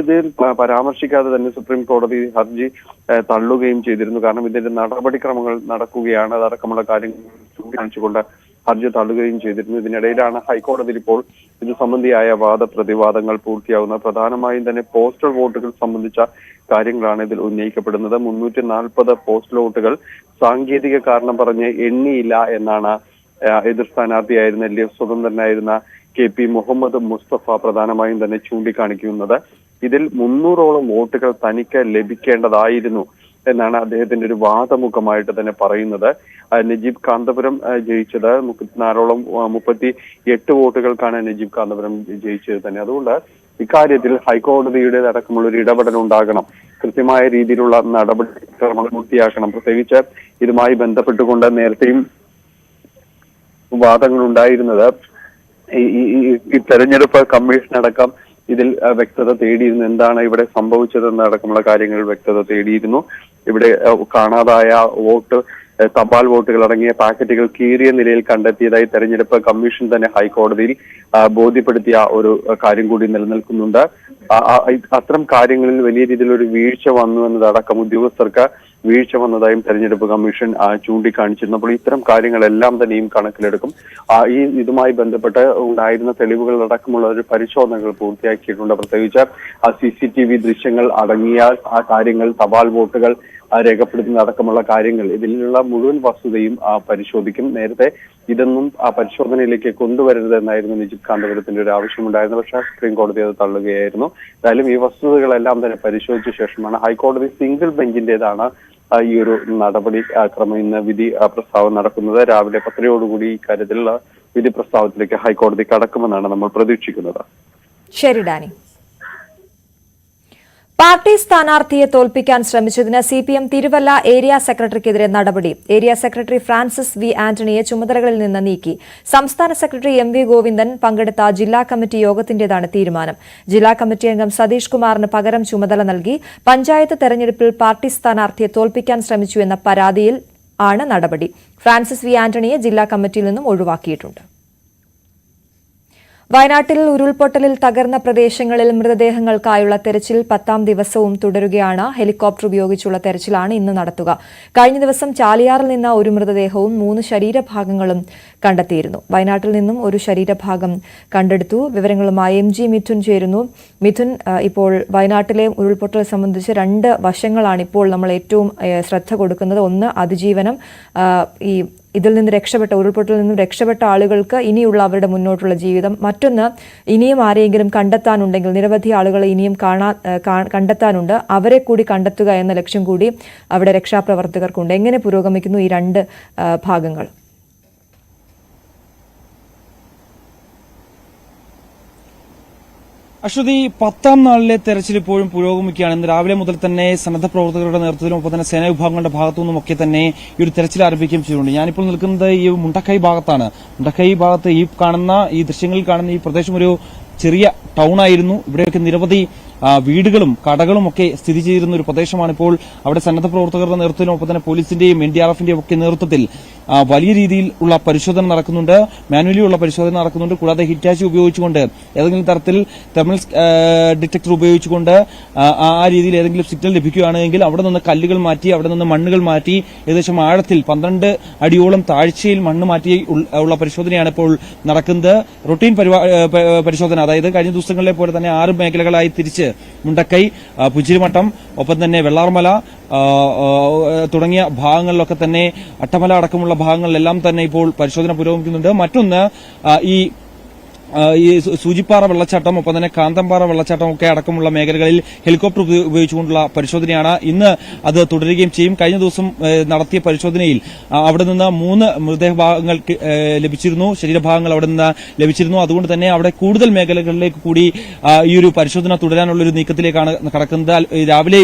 ഇതിൽ പരാമർശിക്കാതെ തന്നെ സുപ്രീം കോടതി ഹർജി തള്ളുകയും ചെയ്തിരുന്നു. കാരണം ഇതിന്റെ നടപടിക്രമങ്ങൾ നടക്കുകയാണ്, അതടക്കമുള്ള കാര്യങ്ങൾ ചൂണ്ടിക്കാണിച്ചുകൊണ്ട് ഹർജി തള്ളുകയും ചെയ്തിരുന്നു. ഇതിനിടയിലാണ് ഹൈക്കോടതിയിൽ ഇപ്പോൾ ഇത് സംബന്ധിയായ വാദപ്രതിവാദങ്ങൾ പൂർത്തിയാവുന്നത്. പ്രധാനമായും തന്നെ പോസ്റ്റൽ വോട്ടുകൾ സംബന്ധിച്ച കാര്യങ്ങളാണ് ഇതിൽ ഉന്നയിക്കപ്പെടുന്നത്. 340 പോസ്റ്റൽ വോട്ടുകൾ സാങ്കേതിക കാരണം പറഞ്ഞ് എണ്ണിയില്ല എന്നാണ് എതിർ സ്ഥാനാർത്ഥിയായിരുന്ന LDF സ്വതന്ത്രനായിരുന്ന KP മുഹമ്മദ് മുസ്തഫ പ്രധാനമായും തന്നെ ചൂണ്ടിക്കാണിക്കുന്നത്. ഇതിൽ 300ഓളം വോട്ടുകൾ തനിക്ക് ലഭിക്കേണ്ടതായിരുന്നു എന്നാണ് അദ്ദേഹത്തിന്റെ ഒരു വാദമുഖമായിട്ട് തന്നെ പറയുന്നത്. നജീബ് കാന്തപുരം ജയിച്ചത് 38 വോട്ടുകൾക്കാണ് നജീബ് കാന്തപുരം ജയിച്ചത് തന്നെ. അതുകൊണ്ട് ഇക്കാര്യത്തിൽ ഹൈക്കോടതിയുടെ അടക്കമുള്ള ഒരു ഇടപെടൽ ഉണ്ടാകണം. കൃത്യമായ രീതിയിലുള്ള നടപടിക്രമങ്ങൾ പൂർത്തിയാക്കണം. പ്രത്യേകിച്ച് ഇതുമായി ബന്ധപ്പെട്ടുകൊണ്ട് നേരത്തെയും വാദങ്ങൾ ഉണ്ടായിരുന്നത്. ഈ തെരഞ്ഞെടുപ്പ് കമ്മീഷൻ അടക്കം ഇതിൽ വ്യക്തത തേടിയിരുന്നു. എന്താണ് ഇവിടെ സംഭവിച്ചതെന്ന് അടക്കമുള്ള കാര്യങ്ങൾ വ്യക്തത തേടിയിരുന്നു. ഇവിടെ കാണാതായ തപാൽ വോട്ടുകൾ അടങ്ങിയ പാക്കറ്റുകൾ കീറിയ നിലയിൽ കണ്ടെത്തിയതായി തെരഞ്ഞെടുപ്പ് കമ്മീഷൻ തന്നെ ഹൈക്കോടതിയിൽ ബോധ്യപ്പെടുത്തിയ ഒരു കാര്യം കൂടി നിലനിൽക്കുന്നുണ്ട്. അത്തരം കാര്യങ്ങളിൽ വലിയ രീതിയിലൊരു വീഴ്ച വന്നു എന്നതടക്കം ഉദ്യോഗസ്ഥർക്ക് വീഴ്ച വന്നതായും തെരഞ്ഞെടുപ്പ് കമ്മീഷൻ ചൂണ്ടിക്കാണിച്ചിരുന്നു. അപ്പോൾ ഇത്തരം കാര്യങ്ങളെല്ലാം തന്നെയും കണക്കിലെടുക്കും. ഇതുമായി ബന്ധപ്പെട്ട് ഉണ്ടായിരുന്ന തെളിവുകൾ അടക്കമുള്ള ഒരു പരിശോധനകൾ പൂർത്തിയാക്കിയിട്ടുണ്ട്. പ്രത്യേകിച്ച് CCTV ദൃശ്യങ്ങൾ അടങ്ങിയ ആ കാര്യങ്ങൾ, തപാൽ വോട്ടുകൾ രേഖപ്പെടുത്തുന്ന അടക്കമുള്ള കാര്യങ്ങൾ, ഇതിലുള്ള മുഴുവൻ വസ്തുതയും പരിശോധിക്കും. നേരത്തെ ഇതൊന്നും ആ പരിശോധനയിലേക്ക് കൊണ്ടുവരരുതെന്നായിരുന്നു നജീബ് കാന്തപുരത്തിന്റെ ഒരു ആവശ്യമുണ്ടായിരുന്നു. പക്ഷേ സുപ്രീം കോടതി അത് തള്ളുകയായിരുന്നു. എന്തായാലും ഈ വസ്തുതകളെല്ലാം തന്നെ പരിശോധിച്ച ശേഷമാണ് ഹൈക്കോടതി സിംഗിൾ ബെഞ്ചിന്റേതാണ് ഈ ഒരു നടപടി ക്രമം ഇന്ന് വിധി പ്രസ്താവം നടക്കുന്നത്. രാവിലെ 10:00 ഇക്കാര്യത്തിലുള്ള വിധി പ്രസ്താവത്തിലേക്ക് ഹൈക്കോടതി കടക്കുമെന്നാണ് നമ്മൾ പ്രതീക്ഷിക്കുന്നത്. ശരി ഡാനി. പാർട്ടി സ്ഥാനാർത്ഥിയെ തോൽപ്പിക്കാൻ ശ്രമിച്ചതിന് CPM തിരുവല്ല ഏരിയ സെക്രട്ടറിക്കെതിരെ നടപടി. Area secretary Francis V. ആന്റണിയെ ചുമതലകളിൽ നിന്ന് നീക്കി. സംസ്ഥാന സെക്രട്ടറി MV ഗോവിന്ദൻ പങ്കെടുത്ത ജില്ലാ കമ്മിറ്റി യോഗത്തിന്റേതാണ് തീരുമാനം. ജില്ലാ കമ്മിറ്റി അംഗം സതീഷ് കുമാറിന് പകരം ചുമതല നൽകി. പഞ്ചായത്ത് തെരഞ്ഞെടുപ്പിൽ പാർട്ടി സ്ഥാനാർത്ഥിയെ തോൽപ്പിക്കാൻ ശ്രമിച്ചു എന്ന പരാതിയിൽ ആണ് നടപടി. Francis V. ആന്റണിയെ ജില്ലാ കമ്മിറ്റിയിൽ നിന്നും ഒഴിവാക്കിയിട്ടുണ്ട്. വയനാട്ടിൽ ഉരുൾപൊട്ടലിൽ തകർന്ന പ്രദേശങ്ങളിൽ മൃതദേഹങ്ങൾക്കായുള്ള തെരച്ചിൽ 10ാം ദിവസവും തുടരുകയാണ്. ഹെലികോപ്റ്റർ ഉപയോഗിച്ചുള്ള തെരച്ചിലാണ് ഇന്ന് നടത്തുക. കഴിഞ്ഞ ദിവസം ചാലിയാറിൽ നിന്ന് ഒരു മൃതദേഹവും 3 ശരീരഭാഗങ്ങളും കണ്ടെത്തിയിരുന്നു. വയനാട്ടിൽ നിന്നും ഒരു ശരീരഭാഗം കണ്ടെടുത്തു. വിവരങ്ങളുമായി MG മിഥുൻ ചേരുന്നു. മിഥുൻ, ഇപ്പോൾ വയനാട്ടിലെ ഉരുൾപൊട്ടൽ സംബന്ധിച്ച് 2 വശങ്ങളാണ് ഇപ്പോൾ നമ്മൾ ഏറ്റവും ശ്രദ്ധ കൊടുക്കുന്നത്. ഒന്ന്, അതിജീവനം. ഇതിൽ നിന്ന് ഉരുൾപൊട്ടലിൽ നിന്നും രക്ഷപ്പെട്ട ആളുകൾക്ക് ഇനിയുള്ള അവരുടെ മുന്നോട്ടുള്ള ജീവിതം. മറ്റൊന്ന്, ഇനിയും ആരെയെങ്കിലും കണ്ടെത്താനുണ്ടെങ്കിൽ, നിരവധി ആളുകളെ ഇനിയും കണ്ടെത്താനുണ്ട്, അവരെ കൂടി കണ്ടെത്തുക എന്ന ലക്ഷ്യം കൂടി അവിടെ രക്ഷാപ്രവർത്തകർക്കുണ്ട്. എങ്ങനെ പുരോഗമിക്കുന്നു ഈ 2 ഭാഗങ്ങൾ? അശ്വതി, 10ാം നാളിലെ തെരച്ചിൽ ഇപ്പോഴും പുരോഗമിക്കുകയാണ്. ഇന്ന് രാവിലെ മുതൽ തന്നെ സന്നദ്ധ പ്രവർത്തകരുടെ നേതൃത്വത്തിലും ഒപ്പം തന്നെ സേനാ വിഭാഗങ്ങളുടെ ഭാഗത്തു നിന്നുമൊക്കെ തന്നെ ഈ ഒരു തെരച്ചിൽ ആരംഭിക്കുകയും ചെയ്തിട്ടുണ്ട്. ഞാനിപ്പോൾ നിൽക്കുന്നത് ഈ മുണ്ടക്കൈ ഭാഗത്താണ്. മുണ്ടക്കൈ ഭാഗത്ത് ഈ ദൃശ്യങ്ങളിൽ കാണുന്ന ഈ പ്രദേശം ഒരു ചെറിയ ടൗൺ ആയിരുന്നു. ഇവിടെയൊക്കെ നിരവധി വീടുകളും കടകളും ഒക്കെ സ്ഥിതി ചെയ്തിരുന്ന ഒരു പ്രദേശമാണ്. ഇപ്പോൾ അവിടെ സന്നദ്ധ പ്രവർത്തകരുടെ നേതൃത്വത്തിലും ഒപ്പം തന്നെ പോലീസിന്റെയും NDRFന്റെയും ഒക്കെ നേതൃത്വത്തിൽ വലിയ രീതിയിൽ ഉള്ള പരിശോധന നടക്കുന്നുണ്ട്, മാനുവലി ഉള്ള പരിശോധന നടക്കുന്നുണ്ട്. കൂടാതെ ഹിറ്റാച്ചി ഉപയോഗിച്ചുകൊണ്ട് ഏതെങ്കിലും തരത്തിൽ തെർമൽ ഡിറ്റക്ടർ ഉപയോഗിച്ചുകൊണ്ട് ആ രീതിയിൽ ഏതെങ്കിലും സിഗ്നൽ ലഭിക്കുകയാണെങ്കിൽ അവിടെ നിന്ന് കല്ലുകൾ മാറ്റി, അവിടെ നിന്ന് മണ്ണുകൾ മാറ്റി, ഏകദേശം ആഴത്തിൽ 12 അടിയോളം താഴ്ചയിൽ മണ്ണ് മാറ്റി ഉള്ള പരിശോധനയാണ് ഇപ്പോൾ നടക്കുന്നത്. റൊട്ടീൻ പരിശോധന, അതായത് കഴിഞ്ഞ ദിവസങ്ങളിലെ പോലെ തന്നെ 6 മേഖലകളായി തിരിച്ച് മുണ്ടക്കൈ, പുച്ചിരിമട്ടം, ഒപ്പം തന്നെ വെള്ളാർമല തുടങ്ങിയ ഭാഗങ്ങളിലൊക്കെ തന്നെ, അട്ടമല അടക്കമുള്ള ഭാഗങ്ങളിലെല്ലാം തന്നെ ഇപ്പോൾ പരിശോധന പുരോഗമിക്കുന്നുണ്ട്. മറ്റൊന്ന് ഈ സൂചിപ്പാറ വെള്ളച്ചാട്ടം, ഒപ്പം തന്നെ കാന്തമ്പാറ വെള്ളച്ചാട്ടം ഒക്കെ അടക്കമുള്ള മേഖലകളിൽ ഹെലികോപ്റ്റർ ഉപയോഗിച്ചുകൊണ്ടുള്ള പരിശോധനയാണ്. ഇന്ന് അത് തുടരുകയും ചെയ്യും. കഴിഞ്ഞ ദിവസം നടത്തിയ പരിശോധനയിൽ അവിടെ നിന്ന് 3 മൃതദേഹഭാഗങ്ങൾ ലഭിച്ചിരുന്നു, ശരീരഭാഗങ്ങൾ അവിടെ നിന്ന് ലഭിച്ചിരുന്നു. അതുകൊണ്ട് തന്നെ അവിടെ കൂടുതൽ മേഖലകളിലേക്ക് കൂടി ഈ ഒരു പരിശോധന തുടരാനുള്ള ഒരു നീക്കത്തിലേക്കാണ് കടക്കുന്നത്. രാവിലെ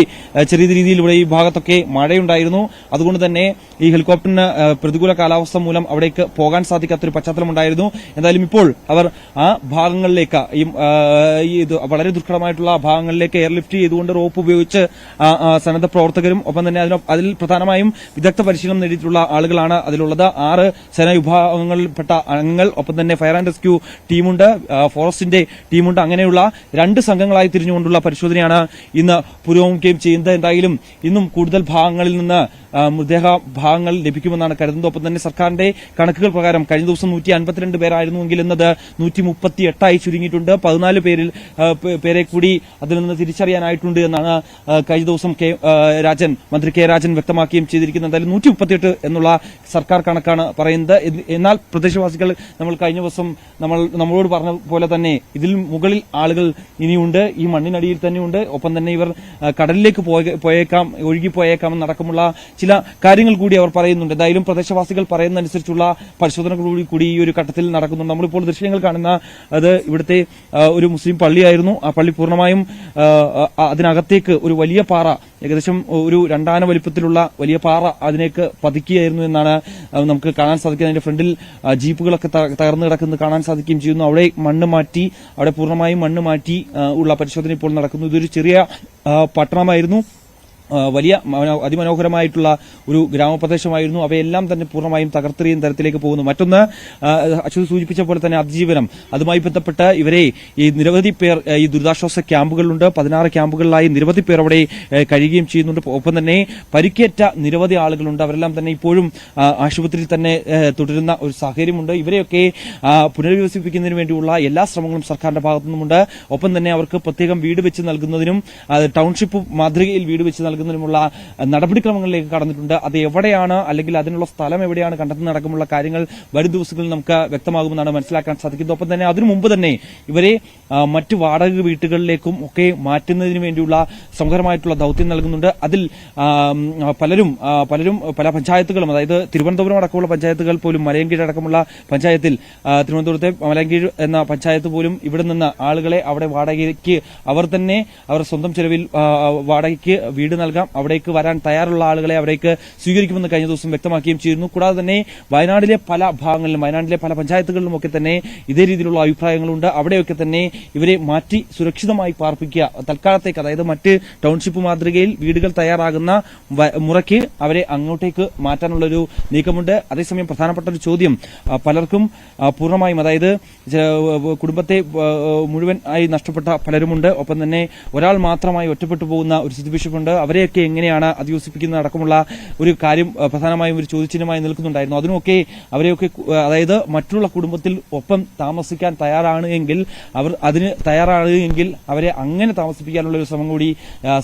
ചെറിയ രീതിയിൽ ഇവിടെ ഈ ഭാഗത്തൊക്കെ മഴയുണ്ടായിരുന്നു. അതുകൊണ്ട് തന്നെ ഈ ഹെലികോപ്റ്ററിന് പ്രതികൂല കാലാവസ്ഥ മൂലം അവിടേക്ക് പോകാൻ സാധിക്കാത്തൊരു പശ്ചാത്തലമുണ്ടായിരുന്നു. എന്തായാലും ഇപ്പോൾ അവർ ആ ഭാഗങ്ങളിലേക്ക്, വളരെ ദുർഘടമായിട്ടുള്ള ഭാഗങ്ങളിലേക്ക് എയർലിഫ്റ്റ് ചെയ്തുകൊണ്ട് റോപ്പ് ഉപയോഗിച്ച് സന്നദ്ധ പ്രവർത്തകരും ഒപ്പം തന്നെ അതിൽ പ്രധാനമായും വിദഗ്ധ പരിശീലനം നേടിയിട്ടുള്ള ആളുകളാണ് അതിലുള്ളത്. 6 സേനാ വിഭാഗങ്ങളിൽപ്പെട്ട അംഗങ്ങൾ, ഒപ്പം തന്നെ ഫയർ ആൻഡ് റെസ്ക്യൂ ടീമുണ്ട്, ഫോറസ്റ്റിന്റെ ടീമുണ്ട്. അങ്ങനെയുള്ള 2 സംഘങ്ങളായി തിരിഞ്ഞുകൊണ്ടുള്ള പരിശോധനയാണ് ഇന്ന് പുരോഗമിക്കുകയും ചെയ്യുന്നത്. എന്തായാലും ഇന്നും കൂടുതൽ ഭാഗങ്ങളിൽ നിന്ന് മൃതദേഹ ഭാഗങ്ങൾ ലഭിക്കുമെന്നാണ് കരുതുന്നത്. ഒപ്പം തന്നെ സർക്കാരിന്റെ കണക്കുകൾ പ്രകാരം കഴിഞ്ഞ ദിവസം 152 പേരായിരുന്നുവെങ്കിൽ ഇന്നത് 138 ചുരുങ്ങിയിട്ടുണ്ട്. 14 പേരെ കൂടി അതിൽ നിന്ന് തിരിച്ചറിയാനായിട്ടുണ്ട് എന്നാണ് കഴിഞ്ഞ ദിവസം മന്ത്രി കെ രാജൻ വ്യക്തമാക്കുകയും ചെയ്തിരിക്കുന്നത്. എന്തായാലും 138 എന്നുള്ള സർക്കാർ കണക്കാണ് പറയുന്നത്. എന്നാൽ പ്രദേശവാസികൾ നമ്മൾ കഴിഞ്ഞ ദിവസം നമ്മളോട് പറഞ്ഞ പോലെ തന്നെ ഇതിൽ മുകളിൽ ആളുകൾ ഇനിയുണ്ട്, ഈ മണ്ണിനടിയിൽ തന്നെയുണ്ട്. ഒപ്പം തന്നെ ഇവർ കടലിലേക്ക് പോയേക്കാം, ഒഴുകിപ്പോയേക്കാം എന്നടക്കമുള്ള ചില കാര്യങ്ങൾ കൂടി അവർ പറയുന്നുണ്ട്. എന്തായാലും പ്രദേശവാസികൾ പറയുന്നതനുസരിച്ചുള്ള പരിശോധനകൾ കൂടി ഈ ഒരു ഘട്ടത്തിൽ നടക്കുന്നുണ്ട്. നമ്മളിപ്പോൾ ദൃശ്യങ്ങൾ കാണുന്ന അത് ഇവിടുത്തെ ഒരു മുസ്ലിം പള്ളിയായിരുന്നു. ആ പള്ളി പൂർണ്ണമായും അതിനകത്തേക്ക് ഒരു വലിയ പാറ, ഏകദേശം ഒരു 2 ആന വലിപ്പത്തിലുള്ള വലിയ പാറ അതിനേക്ക് പതിക്കുകയായിരുന്നു എന്നാണ് നമുക്ക് കാണാൻ സാധിക്കുന്നത്. അതിന്റെ ഫ്രണ്ടിൽ ജീപ്പുകളൊക്കെ തകർന്നു കിടക്കുന്നത് കാണാൻ സാധിക്കുകയും ചെയ്യുന്നു. അവിടെ മണ്ണ് മാറ്റി, അവിടെ പൂർണ്ണമായും മണ്ണ് മാറ്റി ഉള്ള പരിശോധന ഇപ്പോൾ നടക്കുന്നു. ഇതൊരു ചെറിയ പട്ടണമായിരുന്നു, വലിയ അതിമനോഹരമായിട്ടുള്ള ഒരു ഗ്രാമപ്രദേശമായിരുന്നു. അവയെല്ലാം തന്നെ പൂർണ്ണമായും തകർത്തെറിയും തരത്തിലേക്ക് പോകുന്നു. മറ്റൊന്ന്, അച്യുത് സൂചിപ്പിച്ച പോലെ തന്നെ അതിജീവനം, അതുമായി ബന്ധപ്പെട്ട് ഇവരെ ഈ നിരവധി പേർ ഈ ദുരിതാശ്വാസ ക്യാമ്പുകളുണ്ട്. 16 ക്യാമ്പുകളിലായി നിരവധി പേർ അവിടെ കഴിയുകയും ചെയ്യുന്നുണ്ട്. ഒപ്പം തന്നെ പരിക്കേറ്റ നിരവധി ആളുകളുണ്ട്. അവരെല്ലാം തന്നെ ഇപ്പോഴും ആശുപത്രിയിൽ തന്നെ തുടരുന്ന ഒരു സാഹചര്യമുണ്ട്. ഇവരെയൊക്കെ പുനരധിവസിപ്പിക്കുന്നതിന് വേണ്ടിയുള്ള എല്ലാ ശ്രമങ്ങളും സർക്കാരിന്റെ ഭാഗത്തുനിന്നുമുണ്ട്. ഒപ്പം തന്നെ അവർക്ക് പ്രത്യേകം വീട് വെച്ച് നൽകുന്നതിനും ടൌൺഷിപ്പ് മാതൃകയിൽ വീട് വെച്ച് നൽകുന്നതിനുമുള്ള നടപടിക്രമങ്ങളിലേക്ക് കടന്നിട്ടുണ്ട്. അത് എവിടെയാണ്, അല്ലെങ്കിൽ അതിനുള്ള സ്ഥലം എവിടെയാണ് കണ്ടെത്തുന്ന അടക്കമുള്ള കാര്യങ്ങൾ വരും ദിവസങ്ങളിൽ നമുക്ക് വ്യക്തമാകുമെന്നാണ് മനസ്സിലാക്കാൻ സാധിക്കുന്നത്. ഒപ്പം തന്നെ അതിനു മുമ്പ് തന്നെ ഇവരെ മറ്റ് വാടക വീട്ടുകളിലേക്കും ഒക്കെ മാറ്റുന്നതിന് വേണ്ടിയുള്ള സമഗ്രമായിട്ടുള്ള ദൌത്യം നൽകുന്നുണ്ട്. അതിൽ പലരും പല പഞ്ചായത്തുകളും, അതായത് തിരുവനന്തപുരം അടക്കമുള്ള പഞ്ചായത്തുകൾ പോലും, മലയൻകീഴ് അടക്കമുള്ള പഞ്ചായത്തിൽ, തിരുവനന്തപുരത്തെ മലയൻകീഴ് എന്ന പഞ്ചായത്ത് പോലും ഇവിടെ നിന്ന് ആളുകളെ അവിടെ വാടകയ്ക്ക് അവർ സ്വന്തം ചെലവിൽ വാടകയ്ക്ക് വീട് നൽകാം, അവിടേക്ക് വരാൻ തയ്യാറുള്ള ആളുകളെ അവിടേക്ക് സ്വീകരിക്കുമെന്ന് കഴിഞ്ഞ ദിവസം വ്യക്തമാക്കുകയും ചെയ്യുന്നു. കൂടാതെ തന്നെ വയനാട്ടിലെ പല ഭാഗങ്ങളിലും, വയനാട്ടിലെ പല പഞ്ചായത്തുകളിലുമൊക്കെ തന്നെ ഇതേ രീതിയിലുള്ള അഭിപ്രായങ്ങളുണ്ട്. അവിടെയൊക്കെ തന്നെ ഇവരെ മാറ്റി സുരക്ഷിതമായി പാർപ്പിക്കുക, തൽക്കാലത്തേക്ക്, അതായത് മറ്റ് ടൌൺഷിപ്പ് മാതൃകയിൽ വീടുകൾ തയ്യാറാകുന്ന മുറയ്ക്ക് അവരെ അങ്ങോട്ടേക്ക് മാറ്റാനുള്ള ഒരു നീക്കമുണ്ട്. അതേസമയം പ്രധാനപ്പെട്ട ഒരു ചോദ്യം, പലർക്കും പൂർണ്ണമായും, അതായത് കുടുംബത്തെ മുഴുവൻ ആയി നഷ്ടപ്പെട്ട പലരുമുണ്ട്. ഒപ്പം തന്നെ ഒരാൾ മാത്രമായി ഒറ്റപ്പെട്ടു പോകുന്ന ഒരു സ്ഥിതിവിശേഷമുണ്ട്. അവരെയൊക്കെ എങ്ങനെയാണ് അധിവസിപ്പിക്കുന്നത് അടക്കമുള്ള ഒരു കാര്യം പ്രധാനമായും ഒരു ചോദ്യചിഹ്നമായി നിൽക്കുന്നുണ്ടായിരുന്നു. അതിനൊക്കെ അവരെയൊക്കെ, അതായത് മറ്റുള്ള കുടുംബത്തിൽ ഒപ്പം താമസിക്കാൻ തയ്യാറാണ് എങ്കിൽ, അവരെ അങ്ങനെ താമസിപ്പിക്കാനുള്ള ഒരു ശ്രമം കൂടി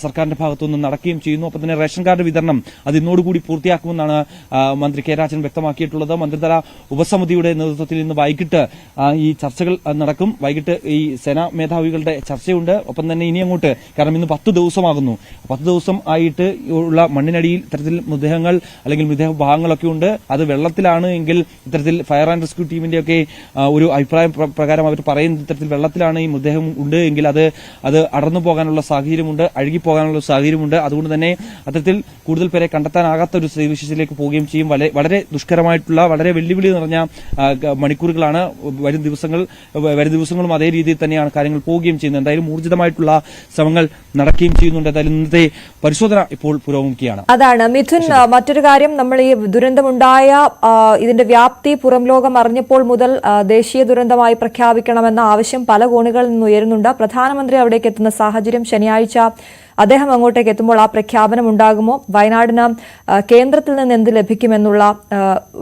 സർക്കാരിന്റെ ഭാഗത്തുനിന്ന് നടക്കുകയും ചെയ്യുന്നു. ഒപ്പം തന്നെ റേഷൻ കാർഡ് വിതരണം അത് ഇന്നോടുകൂടി പൂർത്തിയാക്കുമെന്നാണ് മന്ത്രി കെ രാജൻ വ്യക്തമാക്കിയിട്ടുള്ളത്. മന്ത്രിതല ഉപസമിതിയുടെ നേതൃത്വത്തിൽ ഇന്ന് വൈകിട്ട് ഈ ചർച്ചകൾ നടക്കും. വൈകിട്ട് ഈ സേനാ മേധാവികളുടെ ചർച്ചയുണ്ട്. ഒപ്പം തന്നെ ഇനി അങ്ങോട്ട്, കാരണം ഇന്ന് 10 ദിവസമാകുന്നു, 10 ദിവസം ആയിട്ട് ഉള്ള മണ്ണിനടിയിൽ ഇത്തരത്തിൽ മൃതദേഹങ്ങൾ അല്ലെങ്കിൽ മൃതദേഹ ഭാഗങ്ങളൊക്കെ ഉണ്ട്. അത് വെള്ളത്തിലാണ് എങ്കിൽ ഇത്തരത്തിൽ ഫയർ ആൻഡ് റെസ്ക്യൂ ടീമിന്റെയൊക്കെ ഒരു അഭിപ്രായ പ്രകാരം അവർ പറയുന്നത്, ഇത്തരത്തിൽ വെള്ളത്തിലാണ് ഈ മൃതദേഹം ഉണ്ട് എങ്കിൽ അത് അടർന്നു പോകാനുള്ള സാഹചര്യമുണ്ട്, അഴുകിപ്പോകാനുള്ള സാഹചര്യമുണ്ട്. അതുകൊണ്ട് തന്നെ അത്തരത്തിൽ കൂടുതൽ പേരെ കണ്ടെത്താനാകാത്ത ഒരു സ്ഥിതിവിശേഷത്തിലേക്ക് പോവുകയും ചെയ്യും. വളരെ ദുഷ്കരമായിട്ടുള്ള, വളരെ വെല്ലുവിളി നിറഞ്ഞ മണിക്കൂറുകളാണ് വരും ദിവസങ്ങളും അതേ രീതിയിൽ തന്നെയാണ് കാര്യങ്ങൾ പോവുകയും ചെയ്യുന്നത്. എന്തായാലും ഊർജിതമായിട്ടുള്ള ശ്രമങ്ങൾ നടക്കുകയും ചെയ്യുന്നുണ്ട്. എന്തായാലും ഇന്നത്തെ പരിശോധന ഇപ്പോൾ പുരോഗമിക്കുകയാണ്. അതാണ് മിഥുൻ. മറ്റൊരു കാര്യം, നമ്മൾ ഈ ദുരന്തമുണ്ടായ ഇതിന്റെ വ്യാപ്തി പുറം ലോകം അറിഞ്ഞപ്പോൾ മുതൽ ദേശീയ ദുരന്തമായി പ്രഖ്യാപിക്കണമെന്ന ആവശ്യം പല കോണുകളിൽ നിന്ന് ഉയരുന്നുണ്ട്. പ്രധാനമന്ത്രി അവിടേക്ക് എത്തുന്ന സാഹചര്യം, ശനിയാഴ്ച അദ്ദേഹം അങ്ങോട്ടേക്ക് എത്തുമ്പോൾ ആ പ്രഖ്യാപനം ഉണ്ടാകുമോ? വയനാടിന് കേന്ദ്രത്തിൽ നിന്ന് എന്ത് ലഭിക്കുമെന്നുള്ള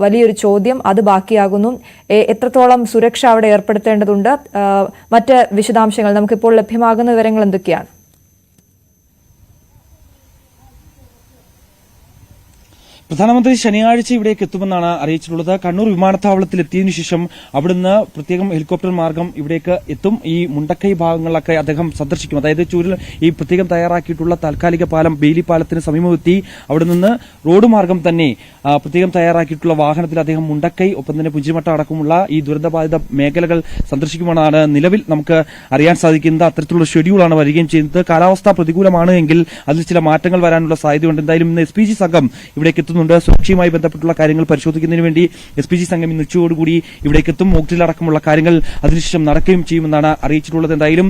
വലിയൊരു ചോദ്യം അത് ബാക്കിയാകുന്നു. എത്രത്തോളം സുരക്ഷ അവിടെ ഏർപ്പെടുത്തേണ്ടതുണ്ട്? മറ്റ് വിശദാംശങ്ങൾ നമുക്കിപ്പോൾ ലഭ്യമാകുന്ന വിവരങ്ങൾ എന്തൊക്കെയാണ്? പ്രധാനമന്ത്രി ശനിയാഴ്ച ഇവിടേക്ക് എത്തുമെന്നാണ് അറിയിച്ചിട്ടുള്ളത്. കണ്ണൂർ വിമാനത്താവളത്തിൽ എത്തിയതിനു ശേഷം അവിടുന്ന് പ്രത്യേകം ഹെലികോപ്റ്റർ മാർഗം ഇവിടേക്ക് എത്തും. ഈ മുണ്ടക്കൈ ഭാഗങ്ങളിലൊക്കെ അദ്ദേഹം സന്ദർശിക്കും. അതായത് ചൂരിൽ ഈ പ്രത്യേകം തയ്യാറാക്കിയിട്ടുള്ള താൽക്കാലിക പാലം ബെയിലി പാലത്തിന് സമീപമെത്തി അവിടെ നിന്ന് റോഡ് മാർഗം തന്നെ പ്രത്യേകം തയ്യാറാക്കിയിട്ടുള്ള വാഹനത്തിൽ അദ്ദേഹം മുണ്ടക്കൈ, ഒപ്പം തന്നെ പുഞ്ചിരിമട്ട അടക്കമുള്ള ഈ ദുരന്തബാധിത മേഖലകൾ സന്ദർശിക്കുമെന്നാണ് നിലവിൽ നമുക്ക് അറിയാൻ സാധിക്കുന്നത്. അത്തരത്തിലുള്ള ഷെഡ്യൂളാണ് വരികയും ചെയ്യുന്നത്. കാലാവസ്ഥ പ്രതികൂലമാണ് എങ്കിൽ അതിൽ ചില മാറ്റങ്ങൾ വരാനുള്ള സാധ്യതയുണ്ട്. എന്തായാലും ഇന്ന് SPG സംഘം ഇവിടേക്ക് എത്തുന്നുണ്ട്. സുരക്ഷയുമായി ബന്ധപ്പെട്ടുള്ള കാര്യങ്ങൾ പരിശോധിക്കുന്നതിന് വേണ്ടി SPG സംഘം ഇന്ന് ഉച്ചയോടുകൂടി ഇവിടേക്ക് എത്തും. മോക്ഡ്രിൽ അടക്കമുള്ള കാര്യങ്ങൾ അതിനുശേഷം നടക്കുകയും ചെയ്യുമെന്നാണ് അറിയിച്ചിട്ടുള്ളത്. എന്തായാലും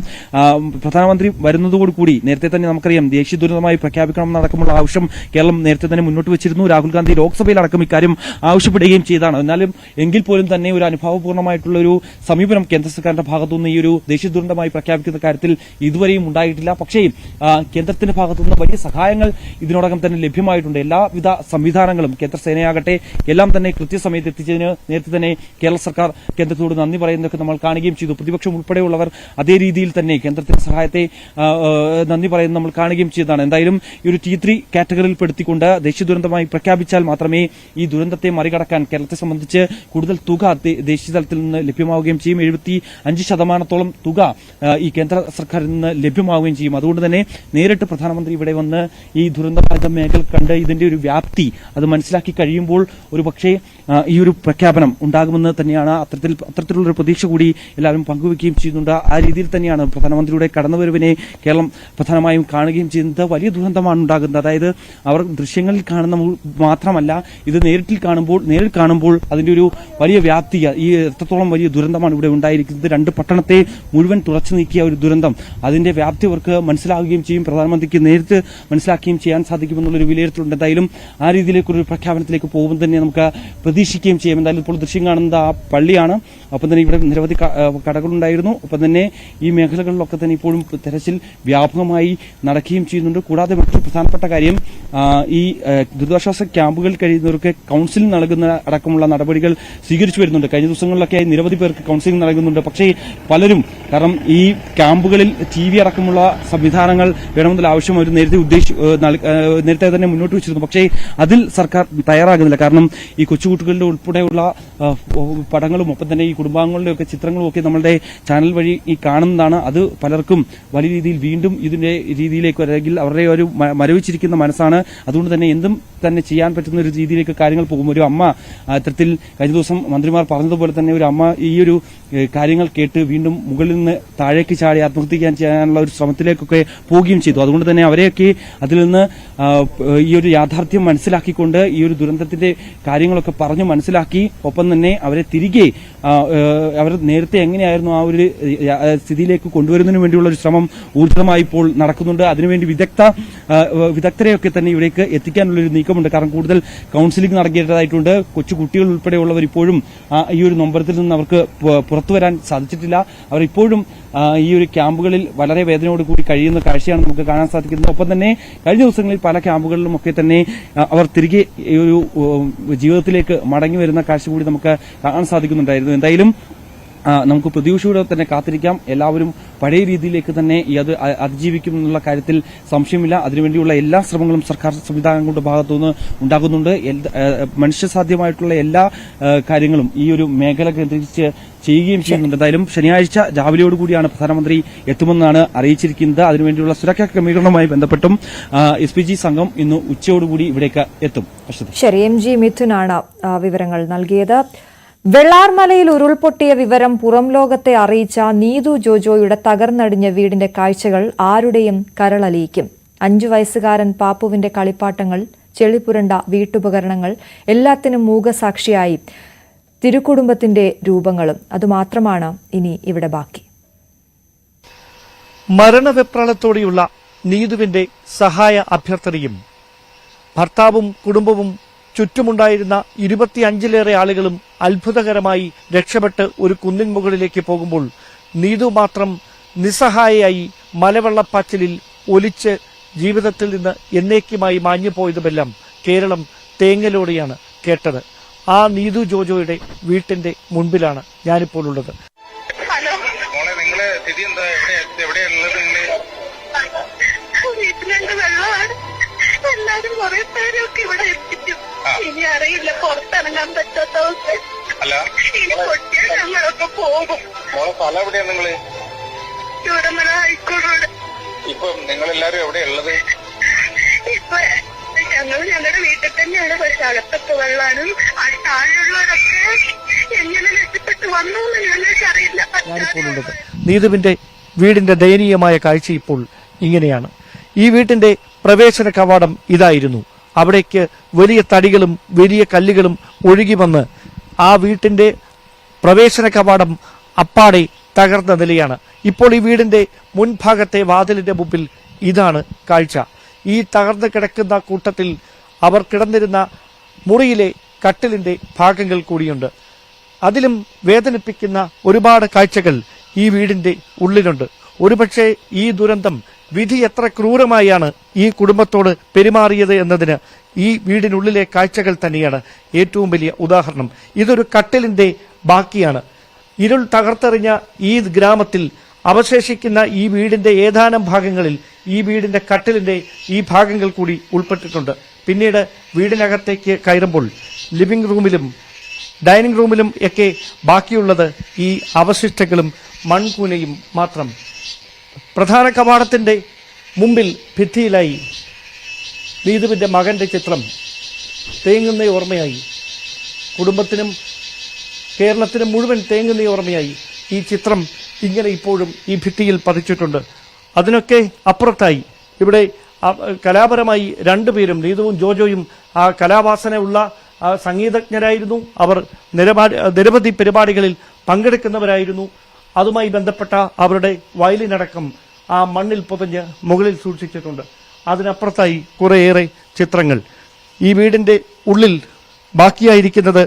പ്രധാനമന്ത്രി വരുന്നതോടുകൂടി നേരത്തെ തന്നെ നമുക്കറിയാം ദേശീയ ദുരന്തമായി പ്രഖ്യാപിക്കണമെന്നടക്കമുള്ള ആവശ്യം കേരളം നേരത്തെ തന്നെ മുന്നോട്ട് വെച്ചിരുന്നു. രാഹുൽ ഗാന്ധി ലോക്സഭയിൽ അടക്കം ഇക്കാര്യം ആവശ്യപ്പെടുകയും ചെയ്തതാണ്. എന്നാലും എങ്കിൽ പോലും തന്നെ ഒരു അനുഭാവപൂർണ്ണമായിട്ടുള്ള ഒരു സമീപനം കേന്ദ്ര സർക്കാരിന്റെ ഭാഗത്തുനിന്ന് ഈ ഒരു ദേശീയ ദുരന്തമായി പ്രഖ്യാപിക്കുന്ന കാര്യത്തിൽ ഇതുവരെയും ഉണ്ടായിട്ടില്ല. പക്ഷേ കേന്ദ്രത്തിന്റെ ഭാഗത്തുനിന്ന് വലിയ സഹായങ്ങൾ ഇതിനോടകം തന്നെ ലഭ്യമായിട്ടുണ്ട്. എല്ലാവിധ സംവിധാനങ്ങളും കേന്ദ്ര സേനയാകട്ടെ എല്ലാം തന്നെ കൃത്യസമയത്ത് എത്തിച്ചതിന് നേരത്തെ തന്നെ കേരള സർക്കാർ കേന്ദ്രത്തോട് നന്ദി പറയുന്നതൊക്കെ നമ്മൾ കാണുകയും ചെയ്തു. പ്രതിപക്ഷം ഉൾപ്പെടെയുള്ളവർ അതേ രീതിയിൽ തന്നെ കേന്ദ്രത്തിന്റെ സഹായത്തെ നന്ദി പറയുന്നത് നമ്മൾ കാണുകയും ചെയ്തതാണ്. എന്തായാലും ഈ ഒരു T3 കാറ്റഗറിയിൽ പെടുത്തിക്കൊണ്ട് ദേശീയ ദുരന്തമായി പ്രഖ്യാപിച്ചാൽ മാത്രമേ ഈ ദുരന്തത്തെ മറികടക്കാൻ കേരളത്തെ സംബന്ധിച്ച് കൂടുതൽ തുക ദേശീയ തലത്തിൽ നിന്ന് ലഭ്യമാവുകയും ചെയ്യും. 75% തുക ഈ കേന്ദ്ര സർക്കാരിൽ നിന്ന് ലഭ്യമാവുകയും ചെയ്യും. അതുകൊണ്ട് തന്നെ നേരിട്ട് പ്രധാനമന്ത്രി ഇവിടെ വന്ന് ഈ ദുരന്തബാധിത മേഖല കണ്ട് ഇതിന്റെ ഒരു വ്യാപ്തി അത് മനസ്സിലാക്കി കഴിയുമ്പോൾ ഒരുപക്ഷേ ഈ ഒരു പ്രഖ്യാപനം ഉണ്ടാകുമെന്ന് തന്നെയാണ് അത്തരത്തിലുള്ള ഒരു പ്രതീക്ഷ കൂടി എല്ലാവരും പങ്കുവയ്ക്കുകയും ചെയ്യുന്നുണ്ട്. ആ രീതിയിൽ തന്നെയാണ് പ്രധാനമന്ത്രിയുടെ കടന്നുവരവിനെ കേരളം പ്രധാനമായും കാണുകയും ചെയ്യുന്നത്. വലിയ ദുരന്തമാണ് ഉണ്ടാകുന്നത്. അതായത് അവർ ദൃശ്യങ്ങളിൽ കാണുന്ന മാത്രമല്ല, ഇത് നേരിൽ കാണുമ്പോൾ അതിന്റെ ഒരു വലിയ വ്യാപ്തി, ഈ എത്രത്തോളം വലിയ ദുരന്തമാണ് ഇവിടെ ഉണ്ടായിരിക്കുന്നത്. 2 പട്ടണത്തെ മുഴുവൻ തുറച്ചു നീക്കിയ ഒരു ദുരന്തം, അതിന്റെ വ്യാപ്തി അവർക്ക് മനസ്സിലാവുകയും ചെയ്യും. പ്രധാനമന്ത്രിക്ക് നേരിട്ട് മനസ്സിലാക്കുകയും ചെയ്യാൻ സാധിക്കുമെന്നുള്ളൊരു വിലയിരുത്തലുണ്ട്. എന്തായാലും ആ രീതിയിലേക്കൊരു പ്രഖ്യാപനത്തിലേക്ക് പോകുമ്പോൾ തന്നെ നമുക്ക് പ്രതീക്ഷിക്കുകയും ചെയ്യാം. എന്തായാലും ഇപ്പോൾ ദൃശ്യം കാണുന്നത് ആ പള്ളിയാണ്. ഒപ്പം തന്നെ ഇവിടെ നിരവധി കടകളുണ്ടായിരുന്നു. ഒപ്പം തന്നെ ഈ മേഖലകളിലൊക്കെ തന്നെ ഇപ്പോഴും തെരച്ചിൽ വ്യാപകമായി നടക്കുകയും ചെയ്യുന്നുണ്ട്. കൂടാതെ മറ്റൊരു പ്രധാനപ്പെട്ട കാര്യം, ഈ ദുരിതാശ്വാസ ക്യാമ്പുകളിൽ കഴിയുന്നവർക്ക് കൌൺസിലിംഗ് നൽകുന്ന അടക്കമുള്ള നടപടികൾ സ്വീകരിച്ചു വരുന്നുണ്ട്. കഴിഞ്ഞ ദിവസങ്ങളിലൊക്കെയായി നിരവധി പേർക്ക് കൌൺസിലിംഗ് നൽകുന്നുണ്ട്. പക്ഷേ പലരും, കാരണം ഈ ക്യാമ്പുകളിൽ TV അടക്കമുള്ള സംവിധാനങ്ങൾ വേണമെന്നുള്ള ആവശ്യം അവർ നേരത്തെ തന്നെ മുന്നോട്ട് വെച്ചിരുന്നു. പക്ഷേ അതിൽ സർക്കാർ തയ്യാറാകുന്നില്ല. കാരണം ഈ കൊച്ചുകുട്ടികളുടെ ഉൾപ്പെടെയുള്ള പടങ്ങളും ഒപ്പം തന്നെ ഈ കുടുംബാംഗങ്ങളുടെ ഒക്കെ ചിത്രങ്ങളും ഒക്കെ നമ്മളുടെ ചാനൽ വഴി ഈ കാണുന്നതാണ്. അത് പലർക്കും വലിയ രീതിയിൽ വീണ്ടും ഇതിന്റെ രീതിയിലേക്ക് അല്ലെങ്കിൽ അവരുടെ ഒരു മരവിച്ചിരിക്കുന്ന മനസ്സാണ്. അതുകൊണ്ട് തന്നെ എന്തും തന്നെ ചെയ്യാൻ പറ്റുന്ന ഒരു രീതിയിലേക്ക് കാര്യങ്ങൾ പോകും. ഒരു അമ്മ ഇത്തരത്തിൽ കഴിഞ്ഞ ദിവസം മന്ത്രിമാർ പറഞ്ഞതുപോലെ തന്നെ ഒരു അമ്മ ഈ ഒരു കാര്യങ്ങൾ കേട്ട് വീണ്ടും മുകളിൽ നിന്ന് താഴേക്ക് ചാടി ആത്മഹത്യ ചെയ്യാനുള്ള ഒരു ശ്രമത്തിലേക്കൊക്കെ പോവുകയും ചെയ്തു. അതുകൊണ്ട് തന്നെ അവരെയൊക്കെ അതിൽ നിന്ന് ഈ ഒരു യാഥാർത്ഥ്യം മനസ്സിലാക്കിക്കൊണ്ട് ഈ ഒരു ദുരന്തത്തിന്റെ കാര്യങ്ങളൊക്കെ പറഞ്ഞു മനസ്സിലാക്കി ഒപ്പം തന്നെ അവരെ തിരികെ അവർ നേരത്തെ എങ്ങനെയായിരുന്നു ആ ഒരു സ്ഥിതിയിലേക്ക് കൊണ്ടുവരുന്നതിന് വേണ്ടിയുള്ള ഒരു ശ്രമം ഊർജിതമായി ഇപ്പോൾ നടക്കുന്നുണ്ട്. അതിനുവേണ്ടി വിദഗ്ധരെയൊക്കെ തന്നെ ഇവിടേക്ക് എത്തിക്കാനുള്ളൊരു നീക്കമുണ്ട്. കാരണം കൂടുതൽ കൌൺസിലിംഗ് നടക്കേണ്ടതായിട്ടുണ്ട്. കൊച്ചുകുട്ടികൾ ഉൾപ്പെടെയുള്ളവർ ഇപ്പോഴും ഈ ഒരു നൊമ്പരത്തിൽ നിന്ന് അവർക്ക് പുറത്തു വരാൻ സാധിച്ചിട്ടില്ല. അവർ ഇപ്പോഴും ഈ ഒരു ക്യാമ്പുകളിൽ വളരെ വേദനയോട് കൂടി കഴിയുന്ന കാഴ്ചയാണ് നമുക്ക് കാണാൻ സാധിക്കുന്നത്. ഒപ്പം തന്നെ കഴിഞ്ഞ ദിവസങ്ങളിൽ പല ക്യാമ്പുകളിലും ഒക്കെ തന്നെ അവർ തിരികെ ഈ ഒരു ജീവിതത്തിലേക്ക് മടങ്ങി വരുന്ന കാഴ്ച കൂടി നമുക്ക് കാണാൻ സാധിക്കുന്നുണ്ടായിരുന്നു. എന്തായാലും നമുക്ക് പ്രതീക്ഷയോടെ തന്നെ കാത്തിരിക്കാം. എല്ലാവരും പഴയ രീതിയിലേക്ക് തന്നെ അത് അതിജീവിക്കും എന്നുള്ള കാര്യത്തിൽ സംശയമില്ല. അതിനുവേണ്ടിയുള്ള എല്ലാ ശ്രമങ്ങളും സർക്കാർ സംവിധാനങ്ങളുടെ ഭാഗത്തുനിന്ന് ഉണ്ടാകുന്നുണ്ട്. മനുഷ്യസാധ്യമായിട്ടുള്ള എല്ലാ കാര്യങ്ങളും ഈ ഒരു മേഖല കേന്ദ്രീകരിച്ച് ചെയ്യുകയും ചെയ്യുന്നുണ്ട്. എന്തായാലും ശനിയാഴ്ച രാവിലെയോടുകൂടിയാണ് പ്രധാനമന്ത്രി എത്തുമെന്നാണ് അറിയിച്ചിരിക്കുന്നത്. അതിനുവേണ്ടിയുള്ള സുരക്ഷാ ക്രമീകരണവുമായി ബന്ധപ്പെട്ടും SPG സംഘം ഇന്ന് ഉച്ചയോടുകൂടി ഇവിടേക്ക് എത്തും. ശരി, MG മിഥുനാണ് വിവരങ്ങൾ നൽകിയത്. വെള്ളാർമലയിൽ ഉരുൾപൊട്ടിയ വിവരം പുറം ലോകത്തെ അറിയിച്ച നീതു ജോജോയുടെ തകർന്നടിഞ്ഞ വീടിന്റെ കാഴ്ചകൾ ആരുടെയും കരളലിയിക്കും. 5 വയസ്സുകാരൻ പാപ്പുവിന്റെ കളിപ്പാട്ടങ്ങൾ, ചെളിപുരണ്ട വീട്ടുപകരണങ്ങൾ, എല്ലാത്തിനും മൂകസാക്ഷിയായി തിരുക്കുടുംബത്തിന്റെ രൂപങ്ങളും. അതുമാത്രമാണ് ഇനി ഇവിടെ ബാക്കി. മരണവെപ്രാളത്തോടെയുള്ള നീതുവിന്റെ സഹായ അഭ്യർത്ഥനയും ഭർത്താവും കുടുംബവും ചുറ്റുമുണ്ടായിരുന്ന 25-ലേറെ ആളുകളും അത്ഭുതകരമായി രക്ഷപ്പെട്ട് ഒരു കുന്നിൻ മുകളിലേക്ക് പോകുമ്പോൾ നീതു മാത്രം നിസ്സഹായയായി മലവെള്ളപ്പാച്ചിലിൽ ഒലിച്ച് ജീവിതത്തിൽ നിന്ന് എന്നേക്കുമായി മാഞ്ഞു പോയതുമെല്ലാം കേരളം തേങ്ങലോടെയാണ് കേട്ടത്. ആ നീതു ജോജോയുടെ വീട്ടിന്റെ മുൻപിലാണ് ഞാനിപ്പോൾ ഉള്ളത്. എല്ലാരും കുറെ പേരൊക്കെ ഇവിടെ എത്തിച്ചു. ഇനി അറിയില്ല, പുറത്തിറങ്ങാൻ പറ്റാത്ത അവസ്ഥ. ഇനി പൊട്ടിയാൽ ഞങ്ങളൊക്കെ പോകും. സ്ഥലം എവിടെയാണ് നിങ്ങള്? ചൂടമല ഹൈസ്കൂളിലൂടെ. ഇപ്പൊ നിങ്ങളെല്ലാരും എവിടെയാ ഉള്ളത്? ഇപ്പൊ ഞങ്ങൾ ഞങ്ങളുടെ വീട്ടിൽ തന്നെയാണ്. പക്ഷെ അകത്തൊക്കെ വെള്ളമാണ്. താഴെയുള്ളവരൊക്കെ എങ്ങനെ രക്ഷപ്പെട്ട് വന്നു എന്ന് ഞങ്ങൾക്ക് അറിയില്ല. ഞാനിപ്പോൾ ഉള്ളത് നീതുവിന്റെ വീടിന്റെ ദയനീയമായ കാഴ്ച ഇപ്പോൾ ഇങ്ങനെയാണ്. ഈ വീട്ടിന്റെ പ്രവേശന കവാടം ഇതായിരുന്നു. അവിടേക്ക് വലിയ തടികളും വലിയ കല്ലുകളും ഒഴുകി വന്ന് ആ വീട്ടിന്റെ പ്രവേശന കവാടം അപ്പാടെ തകർന്ന നിലയാണ്. ഇപ്പോൾ ഈ വീടിന്റെ മുൻഭാഗത്തെ വാതിലിന്റെ മുമ്പിൽ ഇതാണ് കാഴ്ച. ഈ തകർന്നു കിടക്കുന്ന കൂട്ടത്തിൽ അവർ കിടന്നിരുന്ന മുറിയിലെ കട്ടിലിന്റെ ഭാഗങ്ങൾ കൂടിയുണ്ട്. അതിലും വേദനിപ്പിക്കുന്ന ഒരുപാട് കാഴ്ചകൾ ഈ വീടിന്റെ ഉള്ളിലുണ്ട്. ഒരുപക്ഷെ ഈ ദുരന്തം വിധി എത്ര ക്രൂരമായാണ് ഈ കുടുംബത്തോട് പെരുമാറിയത് എന്നതിന് ഈ വീടിനുള്ളിലെ കാഴ്ചകൾ തന്നെയാണ് ഏറ്റവും വലിയ ഉദാഹരണം. ഇതൊരു കട്ടിലിന്റെ ബാക്കിയാണ്. ഇരുൾ തകർത്തെറിഞ്ഞ ഈ ഗ്രാമത്തിൽ അവശേഷിക്കുന്ന ഈ വീടിന്റെ ഏതാനും ഭാഗങ്ങളിൽ ഈ വീടിന്റെ കട്ടിലിന്റെ ഈ ഭാഗങ്ങൾ കൂടി ഉൾപ്പെട്ടിട്ടുണ്ട്. പിന്നീട് വീടിനകത്തേക്ക് കയറുമ്പോൾ ലിവിംഗ് റൂമിലും ഡൈനിങ് റൂമിലും ഒക്കെ ബാക്കിയുള്ളത് ഈ അവശിഷ്ടങ്ങളും മൺകൂനയും മാത്രം. പ്രധാന കവാടത്തിന്റെ മുമ്പിൽ ഭിത്തിയിലായി നീതുവിന്റെ മകന്റെ ചിത്രം തേങ്ങുന്ന ഓർമ്മയായി. കുടുംബത്തിനും കേരളത്തിനും മുഴുവൻ തേങ്ങുന്ന ഓർമ്മയായി ഈ ചിത്രം ഇങ്ങനെ ഇപ്പോഴും ഈ ഭിത്തിയിൽ പതിച്ചിട്ടുണ്ട്. അതിനൊക്കെ അപ്പുറത്തായി ഇവിടെ കലാപരമായി രണ്ടുപേരും നീതുവും ജോജോയും ആ കലാവാസന ഉള്ള സംഗീതജ്ഞരായിരുന്നു. അവർ നിരവധി പരിപാടികളിൽ പങ്കെടുക്കുന്നവരായിരുന്നു. അതുമായി ബന്ധപ്പെട്ട അവരുടെ വയലിനടക്കം ആ മണ്ണിൽ പൊതഞ്ഞ് മുകളിൽ സൂക്ഷിച്ചിട്ടുണ്ട്. അതിനപ്പുറത്തായി കുറേയേറെ ചിത്രങ്ങൾ. ഈ വീടിന്റെ ഉള്ളിൽ ബാക്കിയായിരിക്കുന്നത്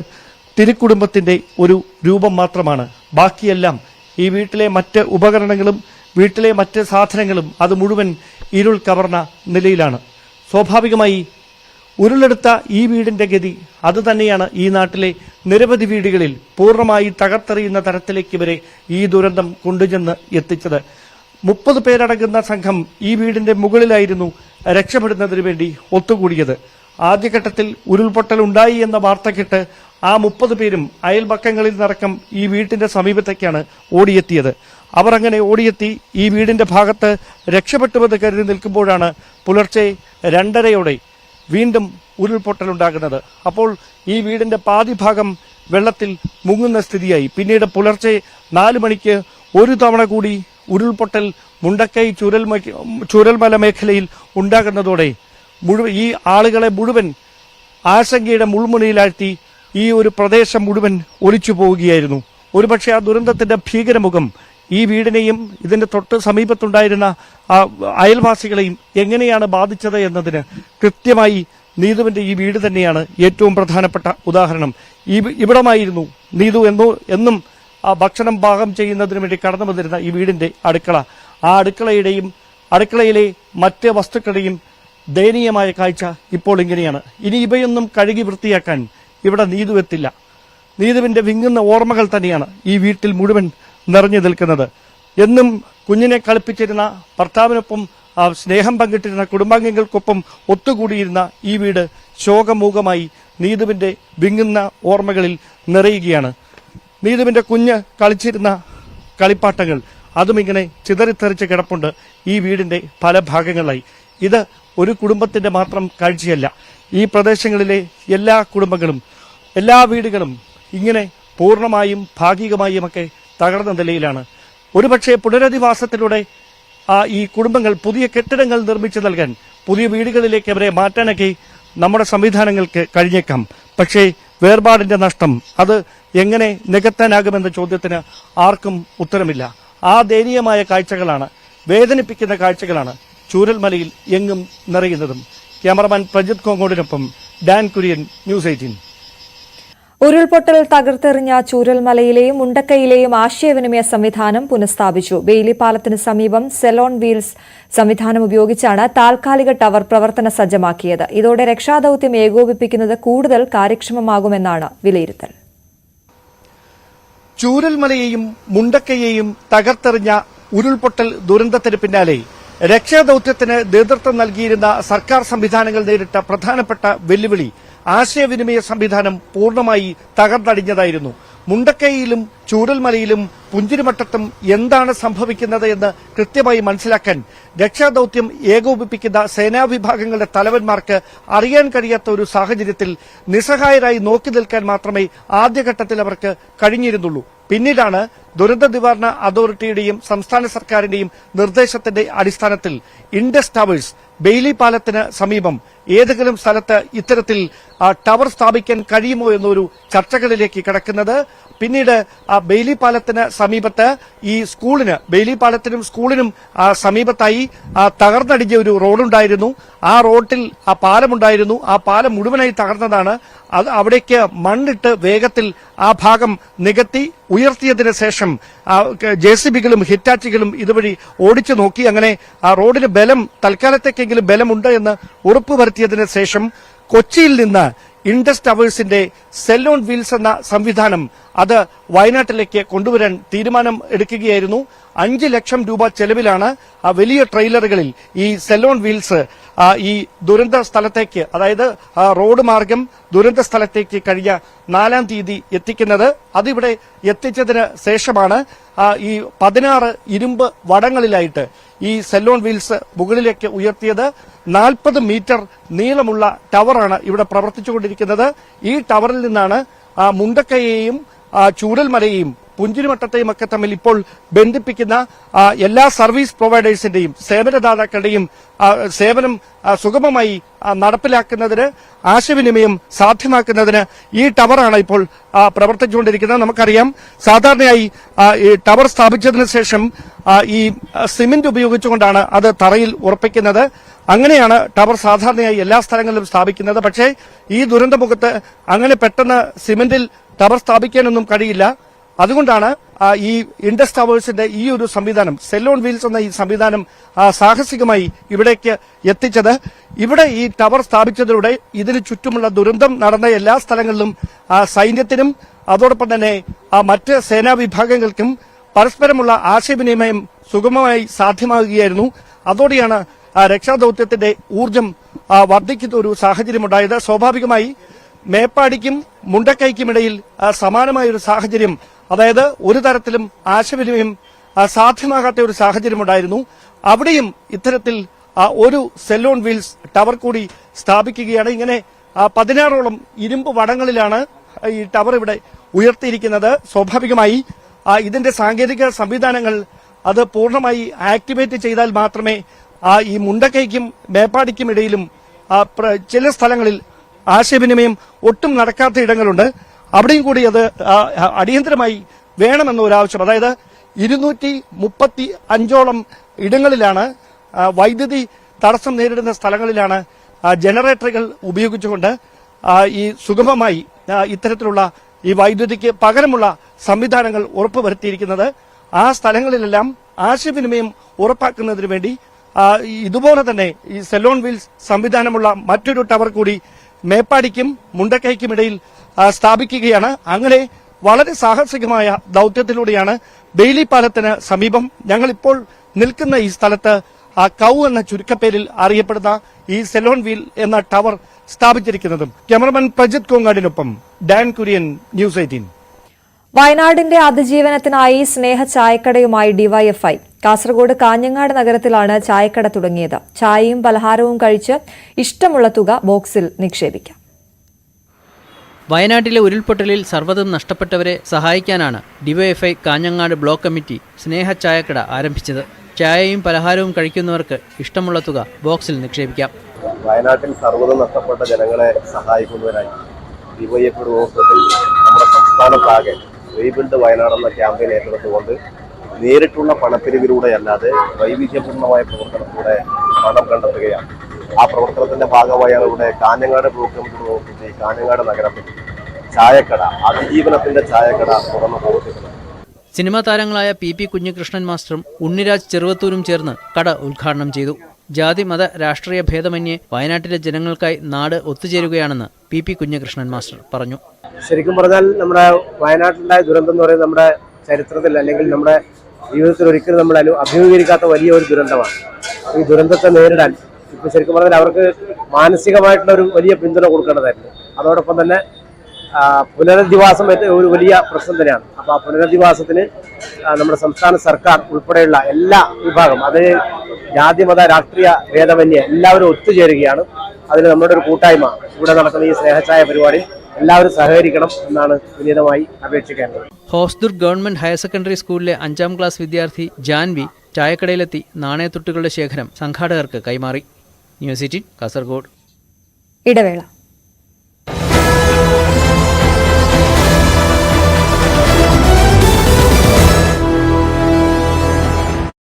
തിരുക്കുടുംബത്തിന്റെ ഒരു രൂപം മാത്രമാണ്. ബാക്കിയെല്ലാം ഈ വീട്ടിലെ മറ്റ് ഉപകരണങ്ങളും വീട്ടിലെ മറ്റ് സാധനങ്ങളും അത് മുഴുവൻ ഇരുൾ കവർന്ന നിലയിലാണ്. സ്വാഭാവികമായി ഉരുളെടുത്ത ഈ വീടിന്റെ ഗതി അത് തന്നെയാണ് ഈ നാട്ടിലെ നിരവധി വീടുകളിൽ പൂർണ്ണമായി തകർത്തെറിയുന്ന തരത്തിലേക്ക് വരെ ഈ ദുരന്തം കൊണ്ടുചെന്ന് എത്തിച്ചത്. 30 പേരടങ്ങുന്ന സംഘം ഈ വീടിന്റെ മുകളിലായിരുന്നു രക്ഷപ്പെടുന്നതിന് വേണ്ടി ഒത്തുകൂടിയത്. ആദ്യഘട്ടത്തിൽ ഉരുൾപൊട്ടൽ ഉണ്ടായി എന്ന വാർത്ത കേട്ട് ആ 30 പേരും അയൽപക്കങ്ങളിൽ നിന്നടക്കം ഈ വീട്ടിന്റെ സമീപത്തേക്കാണ് ഓടിയെത്തിയത്. അവർ അങ്ങനെ ഓടിയെത്തി ഈ വീടിന്റെ ഭാഗത്ത് രക്ഷപ്പെട്ടുവെന്ന് കരുതി നിൽക്കുമ്പോഴാണ് പുലർച്ചെ 2:30 വീണ്ടും ഉരുൾപൊട്ടലുണ്ടാകുന്നത്. അപ്പോൾ ഈ വീടിന്റെ പാതി ഭാഗം വെള്ളത്തിൽ മുങ്ങുന്ന സ്ഥിതിയായി. പിന്നീട് പുലർച്ചെ 4 മണിക്ക് ഒരു തവണ കൂടി ഉരുൾപൊട്ടൽ മുണ്ടക്കൈ ചൂരൽമല മേഖലയിൽ ഉണ്ടാകുന്നതോടെ ഈ ആളുകളെ മുഴുവൻ ആശങ്കയുടെ മുൾമുനയിലാഴ്ത്തി ഈ ഒരു പ്രദേശം മുഴുവൻ ഒലിച്ചു പോവുകയായിരുന്നു. ഒരുപക്ഷെ ആ ദുരന്തത്തിന്റെ ഭീകരമുഖം ഈ വീടിനെയും ഇതിന്റെ തൊട്ട് സമീപത്തുണ്ടായിരുന്ന അയൽവാസികളെയും എങ്ങനെയാണ് ബാധിച്ചത് എന്നതിന് കൃത്യമായി നീതുവിന്റെ ഈ വീട് തന്നെയാണ് ഏറ്റവും പ്രധാനപ്പെട്ട ഉദാഹരണം. ഇവിടമായിരുന്നു നീതു എന്നും ഭക്ഷണം പാകം ചെയ്യുന്നതിന് വേണ്ടി കടന്നു വന്നിരുന്ന ഈ വീടിന്റെ അടുക്കള. ആ അടുക്കളയിലെ മറ്റ് വസ്തുക്കളുടെയും ദയനീയമായ കാഴ്ച ഇപ്പോൾ ഇങ്ങനെയാണ്. ഇനി ഇവയൊന്നും കഴുകി വൃത്തിയാക്കാൻ ഇവിടെ നീതു എത്തില്ല. നീതുവിന്റെ വിങ്ങുന്ന ഓർമ്മകൾ തന്നെയാണ് ഈ വീട്ടിൽ മുഴുവൻ നിറഞ്ഞു നിൽക്കുന്നത്. എന്നും കുഞ്ഞിനെ കളിപ്പിച്ചിരുന്ന ഭർത്താവിനൊപ്പം സ്നേഹം പങ്കിട്ടിരുന്ന കുടുംബാംഗങ്ങൾക്കൊപ്പം ഒത്തുകൂടിയിരുന്ന ഈ വീട് ശോകമൂകമായി നീതുവിന്റെ വിങ്ങുന്ന ഓർമ്മകളിൽ നിറയുകയാണ്. നീതുവിന്റെ കുഞ്ഞ് കളിച്ചിരുന്ന കളിപ്പാട്ടങ്ങൾ അതും ഇങ്ങനെ ചിതറിത്തെറിച്ച് കിടപ്പുണ്ട് ഈ വീടിന്റെ പല ഭാഗങ്ങളായി. ഇത് ഒരു കുടുംബത്തിന്റെ മാത്രം കാഴ്ചയല്ല. ഈ പ്രദേശങ്ങളിലെ എല്ലാ കുടുംബങ്ങളും എല്ലാ വീടുകളും ഇങ്ങനെ പൂർണ്ണമായും ഭാഗികമായുമൊക്കെ തകർന്ന നിലയിലാണ്. ഒരുപക്ഷെ പുനരധിവാസത്തിലൂടെ ഈ കുടുംബങ്ങൾ പുതിയ കെട്ടിടങ്ങൾ നിർമ്മിച്ചു നൽകാൻ പുതിയ വീടുകളിലേക്ക് അവരെ മാറ്റാനൊക്കെ നമ്മുടെ സംവിധാനങ്ങൾക്ക് കഴിഞ്ഞേക്കാം. പക്ഷേ വേർപാടിന്റെ നഷ്ടം അത് എങ്ങനെ നികത്താനാകുമെന്ന ചോദ്യത്തിന് ആർക്കും ഉത്തരമില്ല. ആ ദയനീയമായ കാഴ്ചകളാണ്, വേദനിപ്പിക്കുന്ന കാഴ്ചകളാണ് ചൂരൽമലയിൽ എങ്ങും നിറയുന്നതും. ക്യാമറമാൻ പ്രജിത് കോങ്ങോടിനൊപ്പം ഡാൻ കുര്യൻ, ന്യൂസ് 18. ഉരുൾപൊട്ടൽ തകർത്തെറിഞ്ഞ ചൂരൽമലയിലെയും മുണ്ടക്കയിലെയും ആശയവിനിമയ സംവിധാനം പുനഃസ്ഥാപിച്ചു. ബെയിലി പാലത്തിന് സമീപം സെലോൺ വീൽസ് സംവിധാനം ഉപയോഗിച്ചാണ് താൽക്കാലിക ടവർ പ്രവർത്തന സജ്ജമാക്കിയത്. ഇതോടെ രക്ഷാദൌത്യം ഏകോപിപ്പിക്കുന്നത് കൂടുതൽ കാര്യക്ഷമമാകുമെന്നാണ് വിലയിരുത്തൽ. ചൂരൽമലയെയും മുണ്ടക്കയെയും തകർത്തെറിഞ്ഞ ഉരുൾപൊട്ടൽ ദുരന്തത്തിന് പിന്നാലെ രക്ഷാദൌത്യത്തിന് നേതൃത്വം നൽകിയിരുന്ന സർക്കാർ സംവിധാനങ്ങൾ നേരിട്ട പ്രധാനപ്പെട്ട വെല്ലുവിളി ആശയവിനിമയ സംവിധാനം പൂർണ്ണമായി തകർന്നടിഞ്ഞതായിരുന്നു. മുണ്ടക്കയിലും ചൂരൽമലയിലും പുഞ്ചിരിമട്ടത്തും എന്താണ് സംഭവിക്കുന്നത് എന്ന് കൃത്യമായി മനസ്സിലാക്കാൻ രക്ഷാദൌത്യം ഏകോപിപ്പിക്കുന്ന സേനാവിഭാഗങ്ങളുടെ തലവന്മാർക്ക് അറിയാൻ കഴിയാത്ത ഒരു സാഹചര്യത്തിൽ നിസ്സഹായരായി നോക്കി നിൽക്കാൻ മാത്രമേ ആദ്യഘട്ടത്തിൽ അവർക്ക് കഴിഞ്ഞിരുന്നുള്ളൂ. പിന്നീടാണ് ദുരന്ത നിവാരണ അതോറിറ്റിയുടെയും സംസ്ഥാന സർക്കാരിന്റെയും നിർദ്ദേശത്തിന്റെ അടിസ്ഥാനത്തിൽ ഇൻഡസ് ടവേഴ്സ് ബെയിലി പാലത്തിന് സമീപം ഏതെങ്കിലും സ്ഥലത്ത് ഇത്തരത്തിൽ ടവർ സ്ഥാപിക്കാൻ കഴിയുമോ എന്നൊരു ചർച്ചകളിലേക്ക് കടക്കുന്നത്. പിന്നീട് ബെയിലി പാലത്തിന് സമീപത്ത് ഈ സ്കൂളിന്, ബെയിലി പാലത്തിനും സ്കൂളിനും സമീപത്തായി തകർന്നടിഞ്ഞ ഒരു റോഡുണ്ടായിരുന്നു. ആ റോഡിൽ ആ പാലമുണ്ടായിരുന്നു. ആ പാലം മുഴുവനായി തകർന്നതാണ്. അത് അവിടേക്ക് മണ്ണിട്ട് വേഗത്തിൽ ആ ഭാഗം നികത്തി ഉയർത്തിയതിനു ശേഷം JCBകളും ഹിറ്റാച്ചികളും ഇതുവഴി ഓടിച്ചു നോക്കി. അങ്ങനെ ആ റോഡിന് ബലം, തൽക്കാലത്തേക്കെങ്കിലും ബലമുണ്ട് എന്ന് ഉറപ്പുവരുത്തിയതിനു ശേഷം കൊച്ചിയിൽ നിന്ന് ഇൻഡസ് ടവേഴ്സിന്റെ സെലോൺ വീൽസ് എന്ന സംവിധാനം അത് വയനാട്ടിലേക്ക് കൊണ്ടുവരാൻ തീരുമാനം എടുക്കുകയായിരുന്നു. 5 ലക്ഷം രൂപ ചെലവിലാണ് ആ വലിയ ട്രെയിലറുകളിൽ ഈ സെലോൺ വീൽസ് ഈ ദുരന്ത സ്ഥലത്തേക്ക്, അതായത് റോഡ് മാർഗം ദുരന്ത സ്ഥലത്തേക്ക് കഴിഞ്ഞ 4-ാം തീയതി എത്തിക്കുന്നത്. അതിവിടെ എത്തിച്ചതിന് ശേഷമാണ് ഈ 16 ഇരുമ്പ് വടങ്ങളിലായിട്ട് ഈ സെലോൺ വീൽസ് മുകളിലേക്ക് ഉയർത്തിയത്. 40 മീറ്റർ നീളമുള്ള ടവറാണ് ഇവിടെ പ്രവർത്തിച്ചുകൊണ്ടിരിക്കുന്നത്. ഈ ടവറിൽ നിന്നാണ് മുണ്ടക്കയെയും ചൂരൽമലയെയും പുഞ്ചിരിമട്ടത്തെയും ഒക്കെ തമ്മിൽ ഇപ്പോൾ ബന്ധിപ്പിക്കുന്ന എല്ലാ സർവീസ് പ്രൊവൈഡേഴ്സിന്റെയും സേവനദാതാക്കളുടെയും സേവനം സുഗമമായി നടപ്പിലാക്കുന്നതിന്, ആശയവിനിമയം സാധ്യമാക്കുന്നതിന് ഈ ടവറാണ് ഇപ്പോൾ പ്രവർത്തിച്ചുകൊണ്ടിരിക്കുന്നത്. നമുക്കറിയാം, സാധാരണയായി ഈ ടവർ സ്ഥാപിച്ചതിന് ശേഷം ഈ സിമന്റ് ഉപയോഗിച്ചുകൊണ്ടാണ് അത് തറയിൽ ഉറപ്പിക്കുന്നത്. അങ്ങനെയാണ് ടവർ സാധാരണയായി എല്ലാ സ്ഥലങ്ങളിലും സ്ഥാപിക്കുന്നത്. പക്ഷേ ഈ ദുരന്തമുഖത്ത് അങ്ങനെ പെട്ടെന്ന് സിമന്റിൽ ടവർ സ്ഥാപിക്കാനൊന്നും കഴിയില്ല. അതുകൊണ്ടാണ് ഈ ഇൻഡസ് ടവേഴ്സിന്റെ ഈ ഒരു സംവിധാനം, സെലോൺ വീൽസ് എന്ന ഈ സംവിധാനം സാഹസികമായി ഇവിടേക്ക് എത്തിച്ചത്. ഇവിടെ ഈ ടവർ സ്ഥാപിച്ചതിലൂടെ ഇതിന് ചുറ്റുമുള്ള ദുരന്തം നടന്ന എല്ലാ സ്ഥലങ്ങളിലും സൈന്യത്തിനും അതോടൊപ്പം തന്നെ മറ്റ് സേനാ വിഭാഗങ്ങൾക്കും പരസ്പരമുള്ള ആശയവിനിമയം സുഗമമായി സാധ്യമാകുകയായിരുന്നു. അതോടെയാണ് രക്ഷാദൌത്യത്തിന്റെ ഊർജം വർദ്ധിക്കുന്ന ഒരു സാഹചര്യമുണ്ടായത്. സ്വാഭാവികമായി മേപ്പാടിക്കും മുണ്ടക്കൈക്കുമിടയിൽ സമാനമായ ഒരു സാഹചര്യം, അതായത് ഒരു തരത്തിലും ആശയവിനിമയം സാധ്യമാകാത്ത ഒരു സാഹചര്യമുണ്ടായിരുന്നു. അവിടെയും ഇത്തരത്തിൽ ഒരു സെലോൺ വീൽസ് ടവർ കൂടി സ്ഥാപിക്കുകയാണ്. ഇങ്ങനെ 16ഓളം ഇരുമ്പ് വടങ്ങളിലാണ് ഈ ടവർ ഇവിടെ ഉയർത്തിയിരിക്കുന്നത്. സ്വാഭാവികമായി ഇതിന്റെ സാങ്കേതിക സംവിധാനങ്ങൾ അത് പൂർണ്ണമായി ആക്ടിവേറ്റ് ചെയ്താൽ മാത്രമേ ഈ മുണ്ടക്കൈക്കും മേപ്പാടിക്കും ഇടയിലും ചില സ്ഥലങ്ങളിൽ ആശയവിനിമയം ഒട്ടും നടക്കാത്ത ഇടങ്ങളുണ്ട്. അവിടെയും കൂടി അത് അടിയന്തരമായി വേണമെന്ന ഒരു ആവശ്യം, അതായത് 235ഓളം ഇടങ്ങളിലാണ് വൈദ്യുതി തടസ്സം നേരിടുന്ന സ്ഥലങ്ങളിലാണ് ജനറേറ്ററുകൾ ഉപയോഗിച്ചുകൊണ്ട് ഈ സുഗമമായി ഇത്തരത്തിലുള്ള ഈ വൈദ്യുതിക്ക് പകരമുള്ള സംവിധാനങ്ങൾ ഉറപ്പുവരുത്തിയിരിക്കുന്നത്. ആ സ്ഥലങ്ങളിലെല്ലാം ആശയവിനിമയം ഉറപ്പാക്കുന്നതിന് വേണ്ടി ഇതുപോലെ തന്നെ ഈ സെലോൺ വീൽസ് സംവിധാനമുള്ള മറ്റൊരു ടവർ കൂടി മേപ്പാടിക്കും മുണ്ടക്കൈക്കുമിടയിൽ സ്ഥാപിക്കുകയാണ്. അങ്ങനെ വളരെ സാഹസികമായ ദൌത്യത്തിലൂടെയാണ് ബെയിലി പാലത്തിന് സമീപം ഞങ്ങളിപ്പോൾ നിൽക്കുന്ന ഈ സ്ഥലത്ത് കൗ എന്ന ചുരുക്കപ്പേരിൽ അറിയപ്പെടുന്ന ഈ സെലോൺ വീൽ എന്ന ടവർ സ്ഥാപിച്ചിരിക്കുന്നതും. ക്യാമറമാൻ പ്രജിത് കോങ്ങാടിനൊപ്പം ഡാൻ കുര്യൻ, ന്യൂസ് 18. വയനാടിന്റെ അതിജീവനത്തിനായി സ്നേഹ ചായക്കടയുമായി ഡിവൈഎഫ്ഐ. കാസർഗോഡ് കാഞ്ഞങ്ങാട് നഗരത്തിലാണ് ചായക്കട തുടങ്ങിയത്. ചായയും പലഹാരവും കഴിച്ച് ഇഷ്ടമുള്ള തുക ബോക്സിൽ നിക്ഷേപിക്കാം. വയനാട്ടിലെ ഉരുൾപൊട്ടലിൽ സർവ്വതും നഷ്ടപ്പെട്ടവരെ സഹായിക്കാനാണ് ഡിവൈഎഫ്ഐ കാഞ്ഞങ്ങാട് ബ്ലോക്ക് കമ്മിറ്റി സ്നേഹ ചായക്കട ആരംഭിച്ചത്. ചായയും പലഹാരവും കഴിക്കുന്നവർക്ക് ഇഷ്ടമുള്ള തുക ബോക്സിൽ നിക്ഷേപിക്കാം. വയനാട്ടിൽ സർവ്വതും നഷ്ടപ്പെട്ട ജനങ്ങളെ സഹായിക്കുന്നതിനായി ഡിവൈഎഫ്ഐയുടെ നേതൃത്വത്തിൽ നമ്മുടെ സംസ്ഥാനത്താകെ റീബിൽഡ് വയനാട് എന്ന ക്യാമ്പയിൻ ഏറ്റെടുത്തുകൊണ്ട് നേരിട്ടുള്ള പണപ്പിരിവിലൂടെ അല്ലാതെ വൈവിധ്യപൂർണമായ പ്രവർത്തനത്തിലൂടെ പണം കണ്ടെത്തുകയാണ്. ആ പ്രവർത്തനത്തിന്റെ ഭാഗമായാണ് ഇവിടെ കാഞ്ഞങ്ങാട് ബ്ലോക്ക് കമ്മിറ്റിയുടെ നേതൃത്വത്തിൽ കാഞ്ഞങ്ങാട് നഗരത്തിൽ ചായക്കട, അതിജീവനത്തിന്റെ ചായക്കട തുറന്നു പ്രവർത്തിക്കുന്നത്. സിനിമാ താരങ്ങളായ പി കുഞ്ഞികൃഷ്ണൻ മാസ്റ്ററും ഉണ്ണിരാജ് ചെറുവത്തൂരും ചേർന്ന് കട ഉദ്ഘാടനം ചെയ്തു. ജാതി മത രാഷ്ട്രീയ ഭേദമന്യേ വയനാട്ടിലെ ജനങ്ങൾക്കായി നാട് ഒത്തുചേരുകയാണെന്ന് പി കുഞ്ഞികൃഷ്ണൻ മാസ്റ്റർ പറഞ്ഞു. ശരിക്കും പറഞ്ഞാൽ നമ്മുടെ വയനാട്ടിലുണ്ടായ ദുരന്തം എന്ന് പറയുന്നത് നമ്മുടെ ചരിത്രത്തിൽ അല്ലെങ്കിൽ നമ്മുടെ ജീവിതത്തിൽ ഒരിക്കലും നമ്മൾ അഭിമുഖീകരിക്കാത്ത വലിയ ഒരു ദുരന്തമാണ്. ഈ ദുരന്തത്തെ നേരിടാൻ ഇപ്പൊ ശരിക്കും പറഞ്ഞാൽ അവർക്ക് മാനസികമായിട്ടുള്ള ഒരു വലിയ പിന്തുണ കൊടുക്കേണ്ടതായിരുന്നു. അതോടൊപ്പം തന്നെ പുനരധിവാസം ഒരു വലിയ പ്രശ്നം തന്നെയാണ്. അപ്പോൾ ആ പുനരധിവാസത്തിന് നമ്മുടെ സംസ്ഥാന സർക്കാർ ഉൾപ്പെടെയുള്ള എല്ലാ വിഭാഗം, അത് ജാതി മത രാഷ്ട്രീയ ഭേദമന്യേ എല്ലാവരും ഒത്തുചേരുകയാണ്. അതിന് നമ്മുടെ ഒരു കൂട്ടായ്മ ഇവിടെ നടക്കുന്ന ഈ സ്നേഹഛായ പരിപാടി എല്ലാവരും സഹകരിക്കണം എന്നാണ് വിനീതമായി അപേക്ഷിക്കേണ്ടത്. ഹോസ്ദുർഗ് ഗവൺമെന്റ് ഹയർ സെക്കൻഡറി സ്കൂളിലെ 5ാം ക്ലാസ് വിദ്യാർത്ഥി ജാൻവി ചായക്കടയിലെത്തി നാണയത്തുട്ടുകളുടെ ശേഖരം സംഘാടകർക്ക് കൈമാറി. ന്യൂസ് 18 കാസർഗോഡ്. ഇടവേള.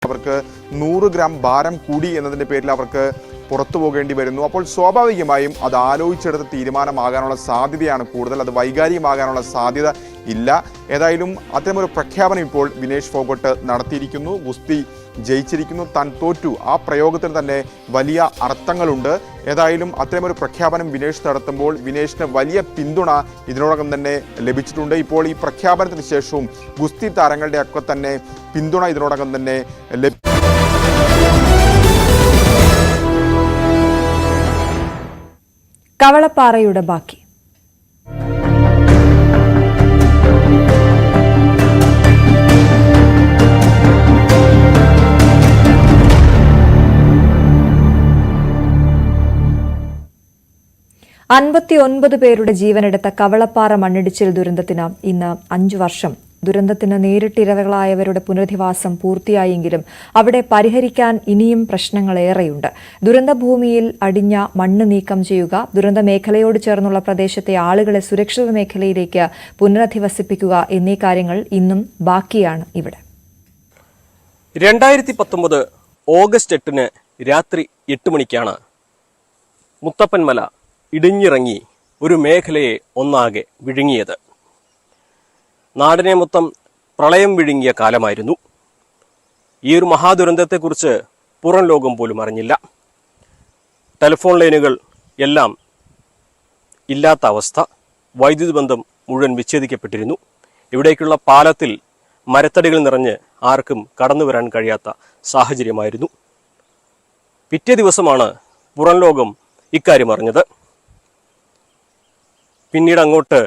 അവർക്ക് 100 ഗ്രാം ഭാരം കൂടി എന്നതിൻ്റെ പേരിൽ അവർക്ക് പുറത്തു പോകേണ്ടി വരുന്നു. അപ്പോൾ സ്വാഭാവികമായും അത് ആലോചിച്ചെടുത്ത തീരുമാനമാകാനുള്ള സാധ്യതയാണ് കൂടുതൽ, അത് വൈകാരികമാകാനുള്ള സാധ്യത ഇല്ല. ഏതായാലും അത്തരമൊരു പ്രഖ്യാപനം ഇപ്പോൾ വിനേഷ് ഫോഗട്ട് നടത്തിയിരിക്കുന്നു. ഗുസ്തി ജയിച്ചിരിക്കുന്നു, താൻ തോറ്റു. ആ പ്രയോഗത്തിൽ തന്നെ വലിയ അർത്ഥങ്ങളുണ്ട്. ഏതായാലും അത്തരമൊരു പ്രഖ്യാപനം വിനേഷ് നടത്തുമ്പോൾ വിനേഷിന് വലിയ പിന്തുണ ഇതിനോടകം തന്നെ ലഭിച്ചിട്ടുണ്ട്. ഇപ്പോൾ ഈ പ്രഖ്യാപനത്തിന് ശേഷവും ഗുസ്തി താരങ്ങളുടെ ഒക്കെ തന്നെ പിന്തുണ ഇതിനോടകം തന്നെ കവളപ്പാറയുടെ ബാക്കി. അൻപത്തിയൊൻപത് പേരുടെ ജീവനെടുത്ത കവളപ്പാറ മണ്ണിടിച്ചിൽ ദുരന്തത്തിന് ഇന്ന് 5 വർഷം. ദുരന്തത്തിന് നേരിട്ടിരകളായവരുടെ പുനരധിവാസം പൂർത്തിയായെങ്കിലും അവിടെ പരിഹരിക്കാൻ ഇനിയും പ്രശ്നങ്ങളേറെയുണ്ട്. ദുരന്തഭൂമിയിൽ അടിഞ്ഞ മണ്ണ് നീക്കം ചെയ്യുക, ദുരന്ത മേഖലയോട് ചേർന്നുള്ള പ്രദേശത്തെ ആളുകളെ സുരക്ഷിത മേഖലയിലേക്ക് പുനരധിവസിപ്പിക്കുക എന്നീ കാര്യങ്ങൾ ഇന്നും ബാക്കിയാണ് ഇവിടെ. 2019 ഓഗസ്റ്റ് 8 രാത്രി 8 മണിക്കാണ് മുത്തപ്പൻമല ഇടിഞ്ഞിറങ്ങി ഒരു മേഖലയെ ഒന്നാകെ വിഴുങ്ങിയത്. നാടിനെ മൊത്തം പ്രളയം വിഴുങ്ങിയ കാലമായിരുന്നു. ഈ ഒരു മഹാദുരന്തത്തെക്കുറിച്ച് പുറം ലോകം പോലും അറിഞ്ഞില്ല. ടെലിഫോൺ ലൈനുകൾ എല്ലാം ഇല്ലാത്ത അവസ്ഥ, വൈദ്യുതി ബന്ധം മുഴുവൻ വിച്ഛേദിക്കപ്പെട്ടിരുന്നു. ഇവിടേക്കുള്ള പാലത്തിൽ മരത്തടികൾ നിറഞ്ഞ് ആർക്കും കടന്നു വരാൻ കഴിയാത്ത സാഹചര്യമായിരുന്നു. പിറ്റേ ദിവസമാണ് പുറം ലോകം ഇക്കാര്യം അറിഞ്ഞത്. പിന്നീട് അങ്ങോട്ട്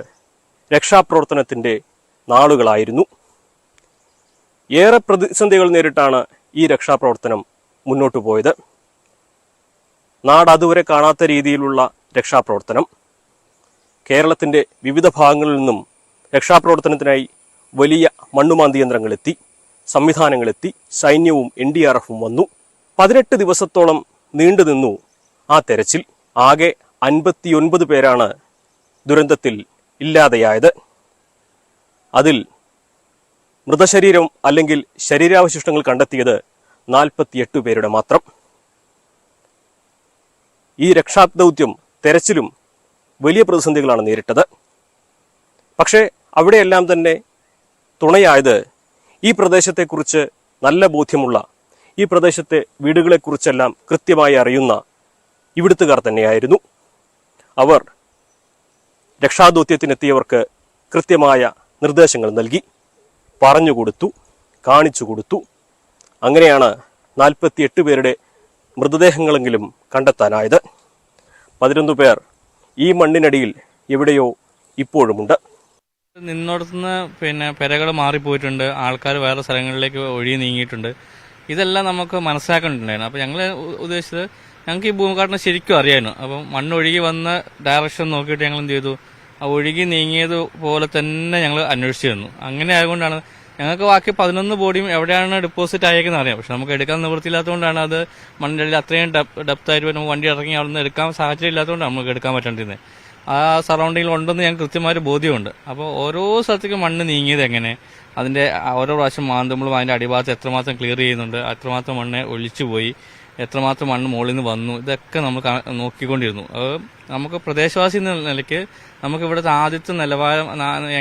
രക്ഷാപ്രവർത്തനത്തിൻ്റെ നാളുകളായിരുന്നു. ഏറെ പ്രതിസന്ധികൾ നേരിട്ടാണ് ഈ രക്ഷാപ്രവർത്തനം മുന്നോട്ടു പോയത്. നാട് അതുവരെ കാണാത്ത രീതിയിലുള്ള രക്ഷാപ്രവർത്തനം. കേരളത്തിൻ്റെ വിവിധ ഭാഗങ്ങളിൽ നിന്നും രക്ഷാപ്രവർത്തനത്തിനായി വലിയ മണ്ണുമാന്തി യന്ത്രങ്ങളെത്തി, സംവിധാനങ്ങളെത്തി, സൈന്യവും NDRFും വന്നു. 18 ദിവസത്തോളം നീണ്ടുനിന്നു ആ തെരച്ചിൽ. ആകെ 59 പേരാണ് ദുരന്തത്തിൽ ഇല്ലാതെയായത്. അതിൽ മൃതശരീരം അല്ലെങ്കിൽ ശരീരാവശിഷ്ടങ്ങൾ കണ്ടെത്തിയത് 48 പേരുടെ മാത്രം. ഈ രക്ഷാദൗത്യം തെരച്ചിലും വലിയ പ്രതിസന്ധികളാണ് നേരിട്ടത്. പക്ഷേ അവിടെയെല്ലാം തന്നെ തുണയായത് ഈ പ്രദേശത്തെക്കുറിച്ച് നല്ല ബോധ്യമുള്ള, ഈ പ്രദേശത്തെ വീടുകളെക്കുറിച്ചെല്ലാം കൃത്യമായി അറിയുന്ന ഇവിടുത്തുകാർ തന്നെയായിരുന്നു. അവർ രക്ഷാദൗത്യത്തിനെത്തിയവർക്ക് കൃത്യമായ നിർദ്ദേശങ്ങൾ നൽകി, പറഞ്ഞുകൊടുത്തു, കാണിച്ചു കൊടുത്തു. അങ്ങനെയാണ് 48 പേരുടെ മൃതദേഹങ്ങളെങ്കിലും കണ്ടെത്താനായത്. 11 പേർ ഈ മണ്ണിനടിയിൽ എവിടെയോ ഇപ്പോഴുമുണ്ട്. നിന്നോടത്തുനിന്ന് പെരകൾ മാറിപ്പോയിട്ടുണ്ട്, ആൾക്കാർ വേറെ സ്ഥലങ്ങളിലേക്ക് ഒഴുകി നീങ്ങിയിട്ടുണ്ട്. ഇതെല്ലാം നമുക്ക് മനസ്സിലാക്കേണ്ടിണ്ടായിരുന്നു. അപ്പോൾ ഞങ്ങൾ ഉദ്ദേശിച്ചത്, ഞങ്ങൾക്ക് ഈ ഭൂമികാട്ടിനെ ശരിക്കും അറിയായിരുന്നു. അപ്പം മണ്ണൊഴുകി വന്ന ഡയറക്ഷൻ നോക്കിയിട്ട് ഞങ്ങൾ എന്ത് ചെയ്തു, ആ ഒഴുകി നീങ്ങിയത് പോലെ തന്നെ ഞങ്ങൾ അന്വേഷിച്ചിരുന്നു. അങ്ങനെ ആയതുകൊണ്ടാണ് ഞങ്ങൾക്ക് ബാക്കി 11 ബോഡിയും എവിടെയാണ് ഡെപ്പോസിറ്റ് ആയേക്കുന്നത് അറിയാം. പക്ഷെ നമുക്ക് എടുക്കാൻ നിവൃത്തിയില്ലാത്തതുകൊണ്ടാണ്, അത് മണ്ണിൻ്റെ അത്രയും ഡെപ്തായിട്ട് നമുക്ക് വണ്ടി ഇറങ്ങി അവിടെ നിന്ന് എടുക്കാൻ സാഹചര്യം ഇല്ലാത്തതുകൊണ്ടാണ് നമുക്ക് എടുക്കാൻ പറ്റാണ്ടിരുന്നത്. ആ സറൗണ്ടിങ്ങിൽ ഉണ്ടെന്ന് ഞങ്ങൾക്ക് കൃത്യമായൊരു ബോധ്യമുണ്ട്. അപ്പോൾ ഓരോ സ്ഥലത്തേക്കും മണ്ണ് നീങ്ങിയത് എങ്ങനെ, അതിൻ്റെ ഓരോ പ്രാവശ്യം മാന്തുമ്പോഴും അതിൻ്റെ അടിഭാഗത്ത് എത്രമാത്രം ക്ലിയർ ചെയ്യുന്നുണ്ട്, എത്രമാത്രം മണ്ണ് ഒലിച്ചു പോയി, എത്രമാത്രം മണ്ണ് മുകളിൽ നിന്ന് വന്നു, ഇതൊക്കെ നമ്മൾ നോക്കിക്കൊണ്ടിരുന്നു. അത് നമുക്ക് പ്രദേശവാസി എന്ന നിലയ്ക്ക് നമുക്ക് ഇവിടുത്തെ ആദ്യത്തെ നിലവാരം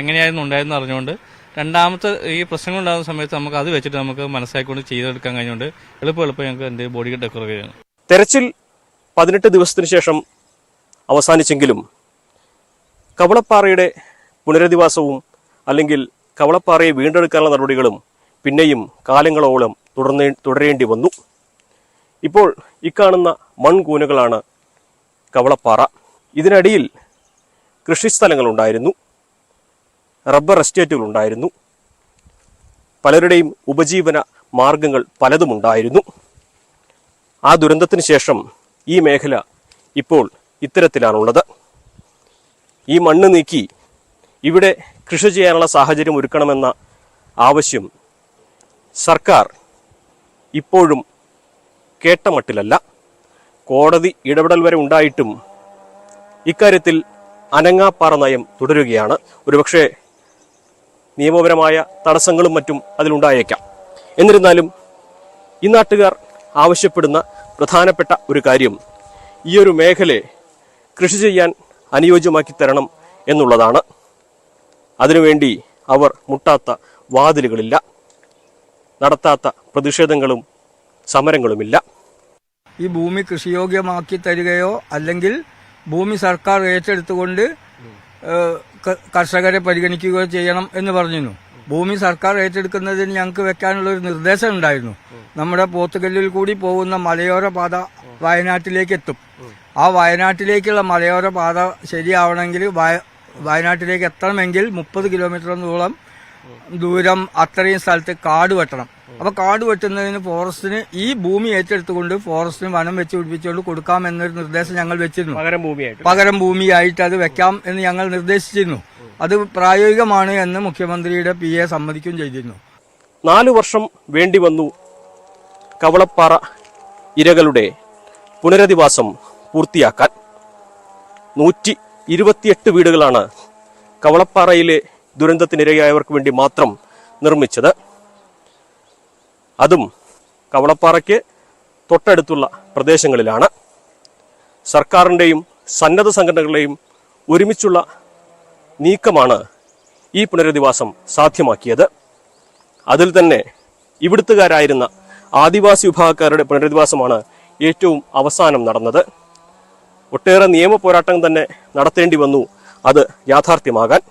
എങ്ങനെയായിരുന്നു ഉണ്ടായിരുന്നു അറിഞ്ഞുകൊണ്ട് രണ്ടാമത്തെ ഈ പ്രശ്നങ്ങൾ ഉണ്ടാകുന്ന സമയത്ത് നമുക്ക് അത് വെച്ചിട്ട് നമുക്ക് മനസ്സിലാക്കിക്കൊണ്ട് ചെയ്തെടുക്കാൻ കഴിഞ്ഞുകൊണ്ട് എളുപ്പം ഞങ്ങൾക്ക് എൻ്റെ ബോഡി ഡെക്കറേറ്റ് ചെയ്യണം. തെരച്ചിൽ 18 ദിവസത്തിന് ശേഷം അവസാനിച്ചെങ്കിലും കവളപ്പാറയുടെ പുനരധിവാസവും അല്ലെങ്കിൽ കവളപ്പാറയെ വീണ്ടെടുക്കാനുള്ള നടപടികളും പിന്നെയും കാലങ്ങളോളം തുടരേണ്ടി വന്നു. ഇപ്പോൾ ഇക്കാണുന്ന മൺകൂനകളാണ് കവളപ്പാറ. ഇതിനടിയിൽ കൃഷിസ്ഥലങ്ങളുണ്ടായിരുന്നു, റബ്ബർ എസ്റ്റേറ്റുകളുണ്ടായിരുന്നു, പലരുടെയും ഉപജീവന മാർഗങ്ങൾ പലതുമുണ്ടായിരുന്നു. ആ ദുരന്തത്തിന് ശേഷം ഈ മേഖല ഇപ്പോൾ ഇത്തരത്തിലാണുള്ളത്. ഈ മണ്ണ് നീക്കി ഇവിടെ കൃഷി ചെയ്യാനുള്ള സാഹചര്യം ഒരുക്കണമെന്ന ആവശ്യം സർക്കാർ ഇപ്പോഴും കേട്ട മട്ടിലല്ല. കോടതി ഇടപെടൽ വരെ ഉണ്ടായിട്ടും ഇക്കാര്യത്തിൽ അനങ്ങാപ്പാറ നയം തുടരുകയാണ്. ഒരുപക്ഷെ നിയമപരമായ തടസ്സങ്ങളും മറ്റും അതിലുണ്ടായേക്കാം. എന്നിരുന്നാലും ഈ നാട്ടുകാർ ആവശ്യപ്പെടുന്ന പ്രധാനപ്പെട്ട ഒരു കാര്യം ഈ ഒരു മേഖലയെ കൃഷി ചെയ്യാൻ അനുയോജ്യമാക്കി തരണം എന്നുള്ളതാണ്. അതിനുവേണ്ടി അവർ മുട്ടാത്ത വാതിലുകളില്ല, നടത്താത്ത പ്രതിഷേധങ്ങളും സമരങ്ങളുമില്ല. ഈ ഭൂമി കൃഷിയോഗ്യമാക്കി തരികയോ അല്ലെങ്കിൽ ഭൂമി സർക്കാർ ഏറ്റെടുത്തുകൊണ്ട് കർഷകരെ പരിഗണിക്കുകയോ ചെയ്യണം എന്ന് പറഞ്ഞിരുന്നു. ഭൂമി സർക്കാർ ഏറ്റെടുക്കുന്നതിന് ഞങ്ങൾക്ക് വെക്കാനുള്ള ഒരു നിർദ്ദേശം ഉണ്ടായിരുന്നു. നമ്മുടെ പോത്തുകല്ലിൽ കൂടി പോകുന്ന മലയോര പാത വയനാട്ടിലേക്ക് എത്തും. ആ വയനാട്ടിലേക്കുള്ള മലയോര പാത ശരിയാവണമെങ്കിൽ വയനാട്ടിലേക്ക് എത്തണമെങ്കിൽ 30 കിലോമീറ്ററോളം ദൂരം അത്രയും സ്ഥലത്ത് കാട് വെട്ടണം. അപ്പൊ കാട് വെട്ടുന്നതിന് ഫോറസ്റ്റിന് ഈ ഭൂമി ഏറ്റെടുത്തുകൊണ്ട് ഫോറസ്റ്റിന് വനം വെച്ച് പിടിപ്പിച്ചുകൊണ്ട് കൊടുക്കാമെന്നൊരു നിർദ്ദേശം ഞങ്ങൾ വെച്ചിരുന്നു. പകരം ഭൂമിയായിട്ട് അത് വെക്കാം എന്ന് ഞങ്ങൾ നിർദ്ദേശിച്ചിരുന്നു. അത് പ്രായോഗികമാണ് എന്ന് മുഖ്യമന്ത്രിയുടെ PA സമ്മതിക്കുകയും ചെയ്തിരുന്നു. 4 വർഷം വേണ്ടി വന്നു കവളപ്പാറ ഇരകളുടെ പുനരധിവാസം പൂർത്തിയാക്കാൻ. 128 വീടുകളാണ് കവളപ്പാറയിലെ ദുരന്തത്തിനിരയായവർക്ക് വേണ്ടി മാത്രം നിർമ്മിച്ചത്. അതും കവളപ്പാറയ്ക്ക് തൊട്ടടുത്തുള്ള പ്രദേശങ്ങളിലാണ്. സർക്കാരിൻ്റെയും സന്നദ്ധ സംഘടനകളുടെയും ഒരുമിച്ചുള്ള നീക്കമാണ് ഈ പുനരധിവാസം സാധ്യമാക്കിയത്. അതിൽ തന്നെ ഇവിടുത്തുകാരായിരുന്ന ആദിവാസി വിഭാഗക്കാരുടെ പുനരധിവാസമാണ് ഏറ്റവും അവസാനം നടന്നത്. ഒട്ടേറെ നിയമ പോരാട്ടം തന്നെ നടത്തേണ്ടി വന്നു അത് യാഥാർത്ഥ്യമാകാൻ.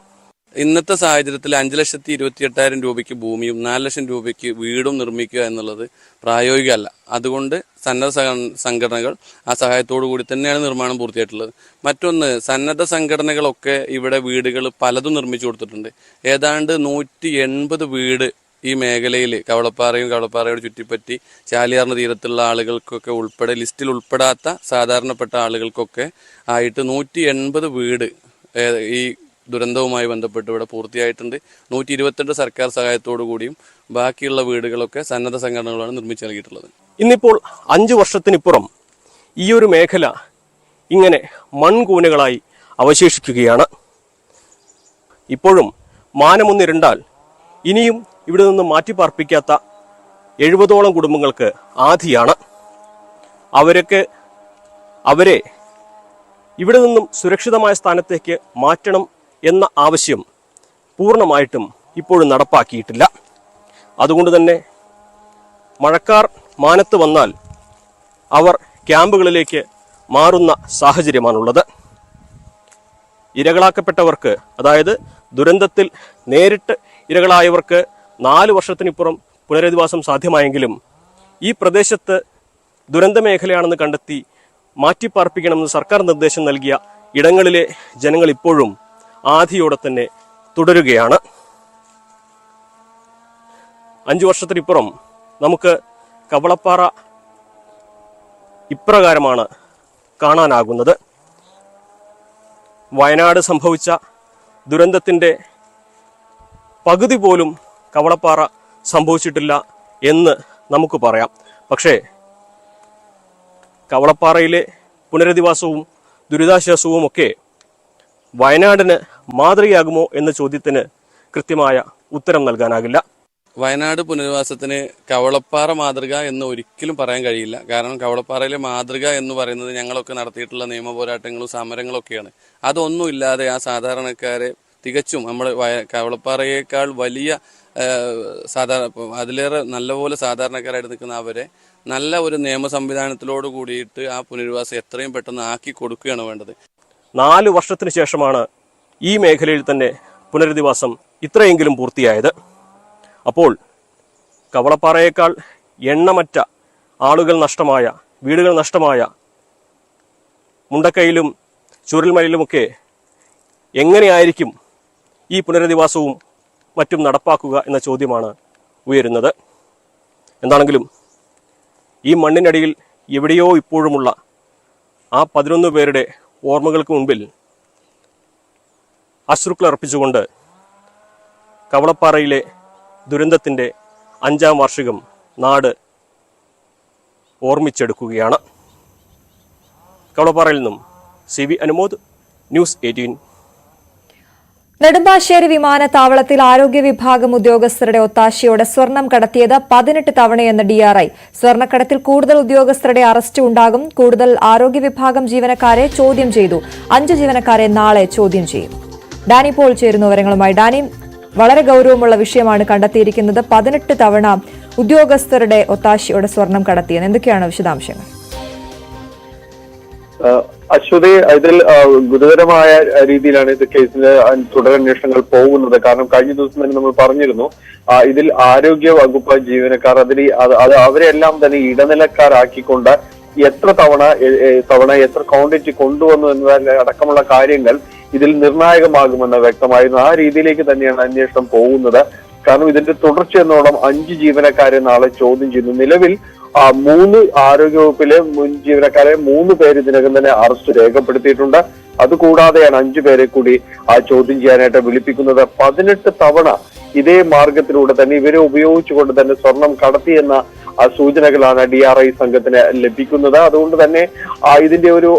ഇന്നത്തെ സാഹചര്യത്തിൽ 5,28,000 രൂപയ്ക്ക് ഭൂമിയും 4 ലക്ഷം രൂപയ്ക്ക് വീടും നിർമ്മിക്കുക എന്നുള്ളത് പ്രായോഗികമല്ല. അതുകൊണ്ട് സന്നദ്ധ സംഘടനകൾ ആ സഹായത്തോടു കൂടി തന്നെയാണ് നിർമ്മാണം പൂർത്തിയായിട്ടുള്ളത്. മറ്റൊന്ന്, സന്നദ്ധ സംഘടനകളൊക്കെ ഇവിടെ വീടുകൾ പലതും നിർമ്മിച്ചു കൊടുത്തിട്ടുണ്ട്. ഏതാണ്ട് 180 വീട് ഈ മേഖലയിൽ കവളപ്പാറയോട് ചുറ്റിപ്പറ്റി ചാലിയാറിന് തീരത്തുള്ള ആളുകൾക്കൊക്കെ ഉൾപ്പെടെ ലിസ്റ്റിൽ ഉൾപ്പെടാത്ത സാധാരണപ്പെട്ട ആളുകൾക്കൊക്കെ ആയിട്ട് 180 വീട് ഈ ദുരന്തവുമായി ബന്ധപ്പെട്ട് ഇവിടെ പൂർത്തിയായിട്ടുണ്ട്. 128 സർക്കാർ സഹായത്തോടു കൂടിയും ബാക്കിയുള്ള വീടുകളൊക്കെ സന്നദ്ധ സംഘടനകളാണ് നിർമ്മിച്ചു നൽകിയിട്ടുള്ളത്. ഇന്നിപ്പോൾ 5 വർഷത്തിനിപ്പുറം ഈ ഒരു മേഖല ഇങ്ങനെ മൺകൂനകളായി അവശേഷിക്കുകയാണ്. ഇപ്പോഴും മാനമൊന്നിരണ്ടാൽ ഇനിയും ഇവിടെ നിന്ന് മാറ്റിപ്പാർപ്പിക്കാത്ത 70ഓളം കുടുംബങ്ങൾക്ക് ആധിയാണ്. അവരെ ഇവിടെ നിന്നും സുരക്ഷിതമായ സ്ഥാനത്തേക്ക് മാറ്റണം എന്ന ആവശ്യം പൂർണ്ണമായിട്ടും ഇപ്പോഴും നടപ്പാക്കിയിട്ടില്ല. അതുകൊണ്ട് തന്നെ മഴക്കാർ മാനത്ത് വന്നാൽ അവർ ക്യാമ്പുകളിലേക്ക് മാറുന്ന സാഹചര്യമാണുള്ളത്. ഇരകളാക്കപ്പെട്ടവർക്ക്, അതായത് ദുരന്തത്തിൽ നേരിട്ട് ഇരകളായവർക്ക് 4 വർഷത്തിനിപ്പുറം പുനരധിവാസം സാധ്യമായെങ്കിലും ഈ പ്രദേശത്ത് ദുരന്ത മേഖലയാണെന്ന് കണ്ടെത്തി മാറ്റിപ്പാർപ്പിക്കണമെന്ന് സർക്കാർ നിർദ്ദേശം നൽകിയ ഇടങ്ങളിലെ ജനങ്ങൾ ഇപ്പോഴും ആധിയോടെ തന്നെ തുടരുകയാണ്. 5 വർഷത്തിനിപ്പുറം നമുക്ക് കവളപ്പാറ ഇപ്രകാരമാണ് കാണാനാകുന്നത്. വയനാട് സംഭവിച്ച ദുരന്തത്തിൻ്റെ പകുതി പോലും കവളപ്പാറ സംഭവിച്ചിട്ടില്ല എന്ന് നമുക്ക് പറയാം. പക്ഷേ കവളപ്പാറയിലെ പുനരധിവാസവും ദുരിതാശ്വാസവും ഒക്കെ വയനാടിന് മാതൃകയാകുമോ എന്ന ചോദ്യത്തിന് കൃത്യമായ ഉത്തരം നൽകാനാകില്ല. വയനാട് പുനരധിവാസത്തിന് കവളപ്പാറ മാതൃക എന്ന് ഒരിക്കലും പറയാൻ കഴിയില്ല. കാരണം കവളപ്പാറയിലെ മാതൃക എന്ന് പറയുന്നത് ഞങ്ങളൊക്കെ നടത്തിയിട്ടുള്ള നിയമ പോരാട്ടങ്ങളും സമരങ്ങളും ഒക്കെയാണ്. അതൊന്നും ഇല്ലാതെ ആ സാധാരണക്കാരെ തികച്ചും നമ്മൾ കവളപ്പാറയേക്കാൾ വലിയ അതിലേറെ നല്ലപോലെ സാധാരണക്കാരായിട്ട് നിൽക്കുന്ന അവരെ നല്ല ഒരു നിയമ സംവിധാനത്തിലോട് കൂടിയിട്ട് ആ പുനരധിവാസം എത്രയും പെട്ടെന്ന് ആക്കി കൊടുക്കുകയാണ് വേണ്ടത്. 4 വർഷത്തിന് ശേഷമാണ് ഈ മേഖലയിൽ തന്നെ പുനരധിവാസം ഇത്രയെങ്കിലും പൂർത്തിയായത്. അപ്പോൾ കവളപ്പാറയേക്കാൾ എണ്ണമറ്റ ആളുകൾ നഷ്ടമായ, വീടുകൾ നഷ്ടമായ മുണ്ടക്കയിലും ചുരൽമലയിലുമൊക്കെ എങ്ങനെയായിരിക്കും ഈ പുനരധിവാസവും മറ്റും നടപ്പാക്കുക എന്ന ചോദ്യമാണ് ഉയരുന്നത്. എന്താണെങ്കിലും ഈ മണ്ണിനടിയിൽ എവിടെയോ ഇപ്പോഴുമുള്ള ആ 11 പേരുടെ ഓർമ്മകൾക്ക് മുൻപിൽ അശ്രുക്കൾ അർപ്പിച്ചുകൊണ്ട് കവളപ്പാറയിലെ ദുരന്തത്തിൻ്റെ 5ാം വാർഷികം നാട് ഓർമ്മിച്ചെടുക്കുകയാണ്. കവളപ്പാറയിൽ നിന്നും CV അനുമോദ്, ന്യൂസ് 18. നെടുമ്പാശ്ശേരി വിമാനത്താവളത്തിൽ ആരോഗ്യ വിഭാഗം ഉദ്യോഗസ്ഥരുടെ ഒത്താശയോടെ സ്വർണം കടത്തിയത് 18 തവണയെന്ന് DRI. സ്വർണ്ണക്കടത്തിൽ കൂടുതൽ ഉദ്യോഗസ്ഥരുടെ അറസ്റ്റ് ഉണ്ടാകും. കൂടുതൽ ആരോഗ്യ വിഭാഗം ജീവനക്കാരെ ചോദ്യം ചെയ്തു. 5 ജീവനക്കാരെ നാളെ ചോദ്യം ചെയ്യും. ഡാനി പോൾ ചേരുന്നു വിവരങ്ങളുമായി. ഡാനി, വളരെ ഗൌരവമുള്ള വിഷയമാണ് കണ്ടെത്തിയിരിക്കുന്നത്. 18 തവണ ഉദ്യോഗസ്ഥരുടെ ഒത്താശയോടെ സ്വർണം കടത്തിയത്. എന്തൊക്കെയാണ് വിശദാംശങ്ങൾ? അശ്വതി, ഇതിൽ ഗുരുതരമായ രീതിയിലാണ് ഇത് കേസിന് തുടരന്വേഷണങ്ങൾ പോകുന്നത്. കാരണം കഴിഞ്ഞ ദിവസം തന്നെ നമ്മൾ പറഞ്ഞിരുന്നു, ഇതിൽ ആരോഗ്യ വകുപ്പ് ജീവനക്കാർ അവരെല്ലാം തന്നെ ഇടനിലക്കാരാക്കിക്കൊണ്ട് എത്ര തവണ എത്ര ക്വാണ്ടിറ്റി കൊണ്ടുവന്നു എന്നതിൽ അടക്കമുള്ള കാര്യങ്ങൾ ഇതിൽ നിർണായകമാകുമെന്ന് വ്യക്തമായിരുന്നു. ആ രീതിയിലേക്ക് തന്നെയാണ് അന്വേഷണം പോകുന്നത്. കാരണം ഇതിന്റെ തുടർച്ചയെന്നോളം 5 ജീവനക്കാരെ നാളെ ചോദ്യം ചെയ്യുന്നു. നിലവിൽ 3 ആരോഗ്യവകുപ്പിലെ മുൻ ജീവനക്കാരെ 3 പേര് ഇതിനകം തന്നെ അറസ്റ്റ് രേഖപ്പെടുത്തിയിട്ടുണ്ട്. അതുകൂടാതെയാണ് 5 പേരെ കൂടി ചോദ്യം ചെയ്യാനായിട്ട് വിളിപ്പിക്കുന്നത്. 18 തവണ ഇതേ മാർഗത്തിലൂടെ തന്നെ ഇവരെ ഉപയോഗിച്ചുകൊണ്ട് തന്നെ സ്വർണം കടത്തിയെന്ന സൂചനകളാണ് DRI സംഘത്തിന് ലഭിക്കുന്നത്. അതുകൊണ്ട് തന്നെ ഇതിന്റെ ഒരു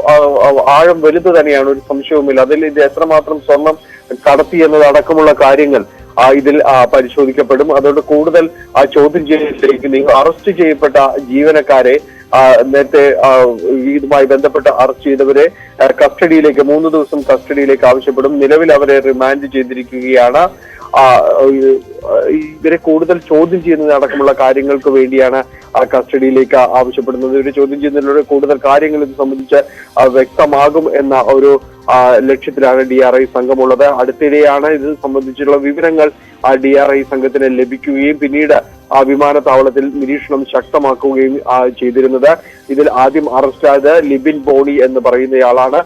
ആഴം വലുത് തന്നെയാണ്, ഒരു സംശയവുമില്ല. അതിൽ ഇത് എത്രമാത്രം സ്വർണം കടത്തി എന്നതടക്കമുള്ള കാര്യങ്ങൾ ഇതിൽ പരിശോധിക്കപ്പെടും. അതുകൊണ്ട് കൂടുതൽ ചോദ്യം ചെയ്യലിലേക്ക് അറസ്റ്റ് ചെയ്യപ്പെട്ട ജീവനക്കാരെ നേരത്തെ ഇതുമായി ബന്ധപ്പെട്ട് അറസ്റ്റ് ചെയ്തവരെ കസ്റ്റഡിയിലേക്ക് 3 ദിവസം കസ്റ്റഡിയിലേക്ക് ആവശ്യപ്പെടും. നിലവിൽ അവരെ റിമാൻഡ് ചെയ്തിരിക്കുകയാണ്. ഇവരെ കൂടുതൽ ചോദ്യം ചെയ്യുന്നതടക്കമുള്ള കാര്യങ്ങൾക്ക് വേണ്ടിയാണ് കസ്റ്റഡിയിലേക്ക് ആവശ്യപ്പെടുന്നത്. ഇവരെ ചോദ്യം ചെയ്യുന്നതിലൂടെ കൂടുതൽ കാര്യങ്ങൾ ഇത് സംബന്ധിച്ച് വ്യക്തമാകും എന്ന ഒരു ലക്ഷ്യത്തിലാണ് DRI സംഘമുള്ളത്. അടുത്തിടെയാണ് ഇത് സംബന്ധിച്ചുള്ള വിവരങ്ങൾ DRI സംഘത്തിന് ലഭിക്കുകയും പിന്നീട് ആ വിമാനത്താവളത്തിൽ നിരീക്ഷണം ശക്തമാക്കുകയും ചെയ്തിരുന്നത്. ഇതിൽ ആദ്യം അറസ്റ്റായത് ലിബിൻ ബോണി എന്ന് പറയുന്നയാളാണ്.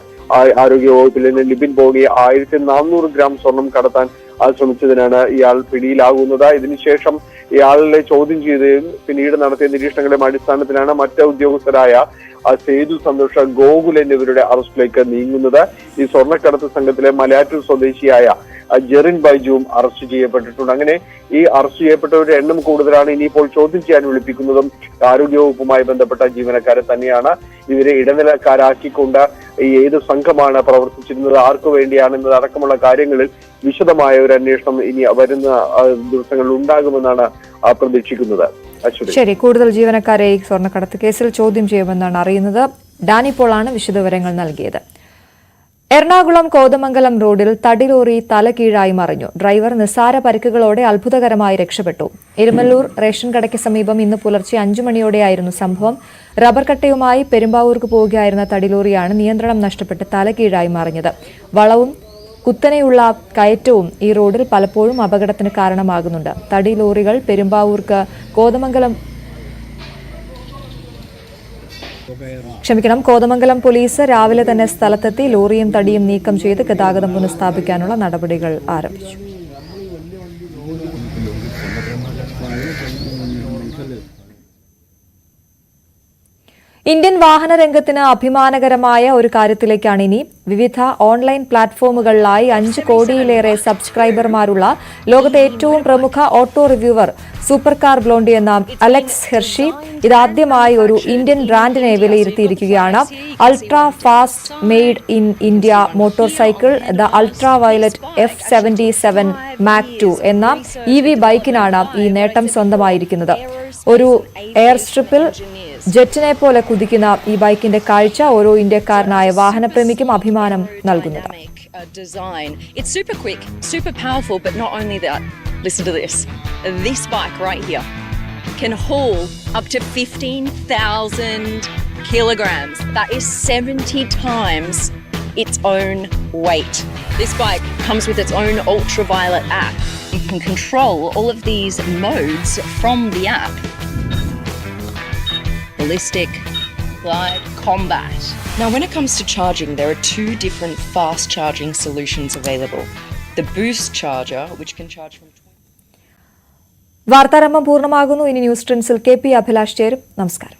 ആരോഗ്യ വകുപ്പിൽ നിന്ന് ലിബിൻ ബോണി 1400 ഗ്രാം സ്വർണം കടത്താൻ ശ്രമിച്ചതിനാണ് ഇയാൾ പിടിയിലാകുന്നത്. ഇതിനുശേഷം ഇയാളെ ചോദ്യം ചെയ്യുകയും പിന്നീട് നടത്തിയ നിരീക്ഷണങ്ങളുടെ അടിസ്ഥാനത്തിലാണ് മറ്റ് ഉദ്യോഗസ്ഥരായ സേതു സന്തോഷ്, ഗോകുൽ എന്നിവരുടെ അറസ്റ്റിലേക്ക് നീങ്ങുന്നത്. ഈ സ്വർണ്ണക്കടത്ത് സംഘത്തിലെ മലയാറ്റൂർ സ്വദേശിയായ ജെറിൻ ബൈജുവും അറസ്റ്റ് ചെയ്യപ്പെട്ടിട്ടുണ്ട്. അങ്ങനെ ഈ അറസ്റ്റ് ചെയ്യപ്പെട്ടവരുടെ എണ്ണം കൂടുതലാണ്. ഇനിയിപ്പോൾ ചോദ്യം ചെയ്യാൻ വിളിപ്പിക്കുന്നതും ആരോഗ്യവകുപ്പുമായി ബന്ധപ്പെട്ട ജീവനക്കാരെ തന്നെയാണ്. ഇവരെ ഇടനിലക്കാരാക്കിക്കൊണ്ട് ഏത് സംഘമാണ് പ്രവർത്തിച്ചിരുന്നത്, ആർക്കു വേണ്ടിയാണെന്നത് അടക്കമുള്ള കാര്യങ്ങളിൽ വിശദമായ ഒരു അന്വേഷണം ഇനി വരുന്ന ദിവസങ്ങളിൽ ഉണ്ടാകുമെന്നാണ് പ്രതീക്ഷിക്കുന്നത്. ശരി, കൂടുതൽ ജീവനക്കാരെ ഈ സ്വർണ്ണക്കടത്ത് കേസിൽ ചോദ്യം ചെയ്യുമെന്നാണ് അറിയുന്നത്. ഡാനി പോളാണ് വിശദവിവരങ്ങൾ നൽകിയത്. എറണാകുളം കോതമംഗലം റോഡിൽ തടിലോറി തലകീഴായി മറിഞ്ഞു. ഡ്രൈവർ നിസ്സാര പരിക്കുകളോടെ അത്ഭുതകരമായി രക്ഷപ്പെട്ടു. ഇരുമല്ലൂർ റേഷൻ കടയ്ക്ക് സമീപം ഇന്ന് പുലർച്ചെ 5 മണിയോടെയായിരുന്നു സംഭവം. റബ്ബർ കട്ടയുമായി പെരുമ്പാവൂർക്ക് പോവുകയായിരുന്ന തടിലോറിയാണ് നിയന്ത്രണം നഷ്ടപ്പെട്ട് തലകീഴായി മറിഞ്ഞത്. വളവും കുത്തനെയുള്ള കയറ്റവും ഈ റോഡിൽ പലപ്പോഴും അപകടത്തിന് കാരണമാകുന്നുണ്ട്. തടി ലോറികൾ പെരുമ്പാവൂർക്ക് കോതമംഗലം പോലീസ് രാവിലെ തന്നെ സ്ഥലത്തെത്തി ലോറിയും തടിയും നീക്കം ചെയ്ത് ഗതാഗതം പുനഃസ്ഥാപിക്കാനുള്ള നടപടികൾ ആരംഭിച്ചു. ഇന്ത്യൻ വാഹന രംഗത്തിന് അഭിമാനകരമായ ഒരു കാര്യത്തിലേക്കാണ് ഇനി. വിവിധ ഓൺലൈൻ പ്ലാറ്റ്ഫോമുകളിലായി 5 കോടിയിലേറെ സബ്സ്ക്രൈബർമാരുള്ള ലോകത്തെ ഏറ്റവും പ്രമുഖ auto reviewer Supercar Blondie എന്ന അലക്സ് ഹെർഷി ഇതാദ്യമായി ഒരു ഇന്ത്യൻ ബ്രാൻഡിനെ വിലയിരുത്തിയിരിക്കുകയാണ്. Ultra fast made in India motorcycle the Ultraviolette F77 Mach 2 എന്ന EV ബൈക്കിനാണ് ഈ നേട്ടം സ്വന്തമായിരിക്കുന്നത്. ഒരു എയർ സ്ട്രിപ്പിൽ ജെറ്റിനെ പോലെ കുതിക്കുന്ന ഈ ബൈക്കിന്റെ കാഴ്ച ഓരോ ഇന്ത്യക്കാരനായ വാഹനപ്രേമിക്കും അഭിമാനം നൽകുന്നതാണ്. Design. It's super quick, super powerful, but not only that. Listen to this. This bike right here can haul up to 15,000 kilograms. That is 70 times its own weight. This bike comes with its own ultraviolet app. You can control all of these modes from the app. Ballistic, glide, combat. Now when it comes to charging, there are 2 different fast charging solutions available. The Boost charger, which can charge from വാർത്താരംഭം പൂർണ്ണമാകുന്നു. ഇനി news ട്രെൻഡ്സിൽ KP Abhilash ചേരും. നമസ്കാരം.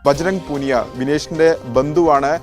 ബജ്രംഗ് പൂനിയ വിനേഷിന്റെ ബന്ധുവാണ്.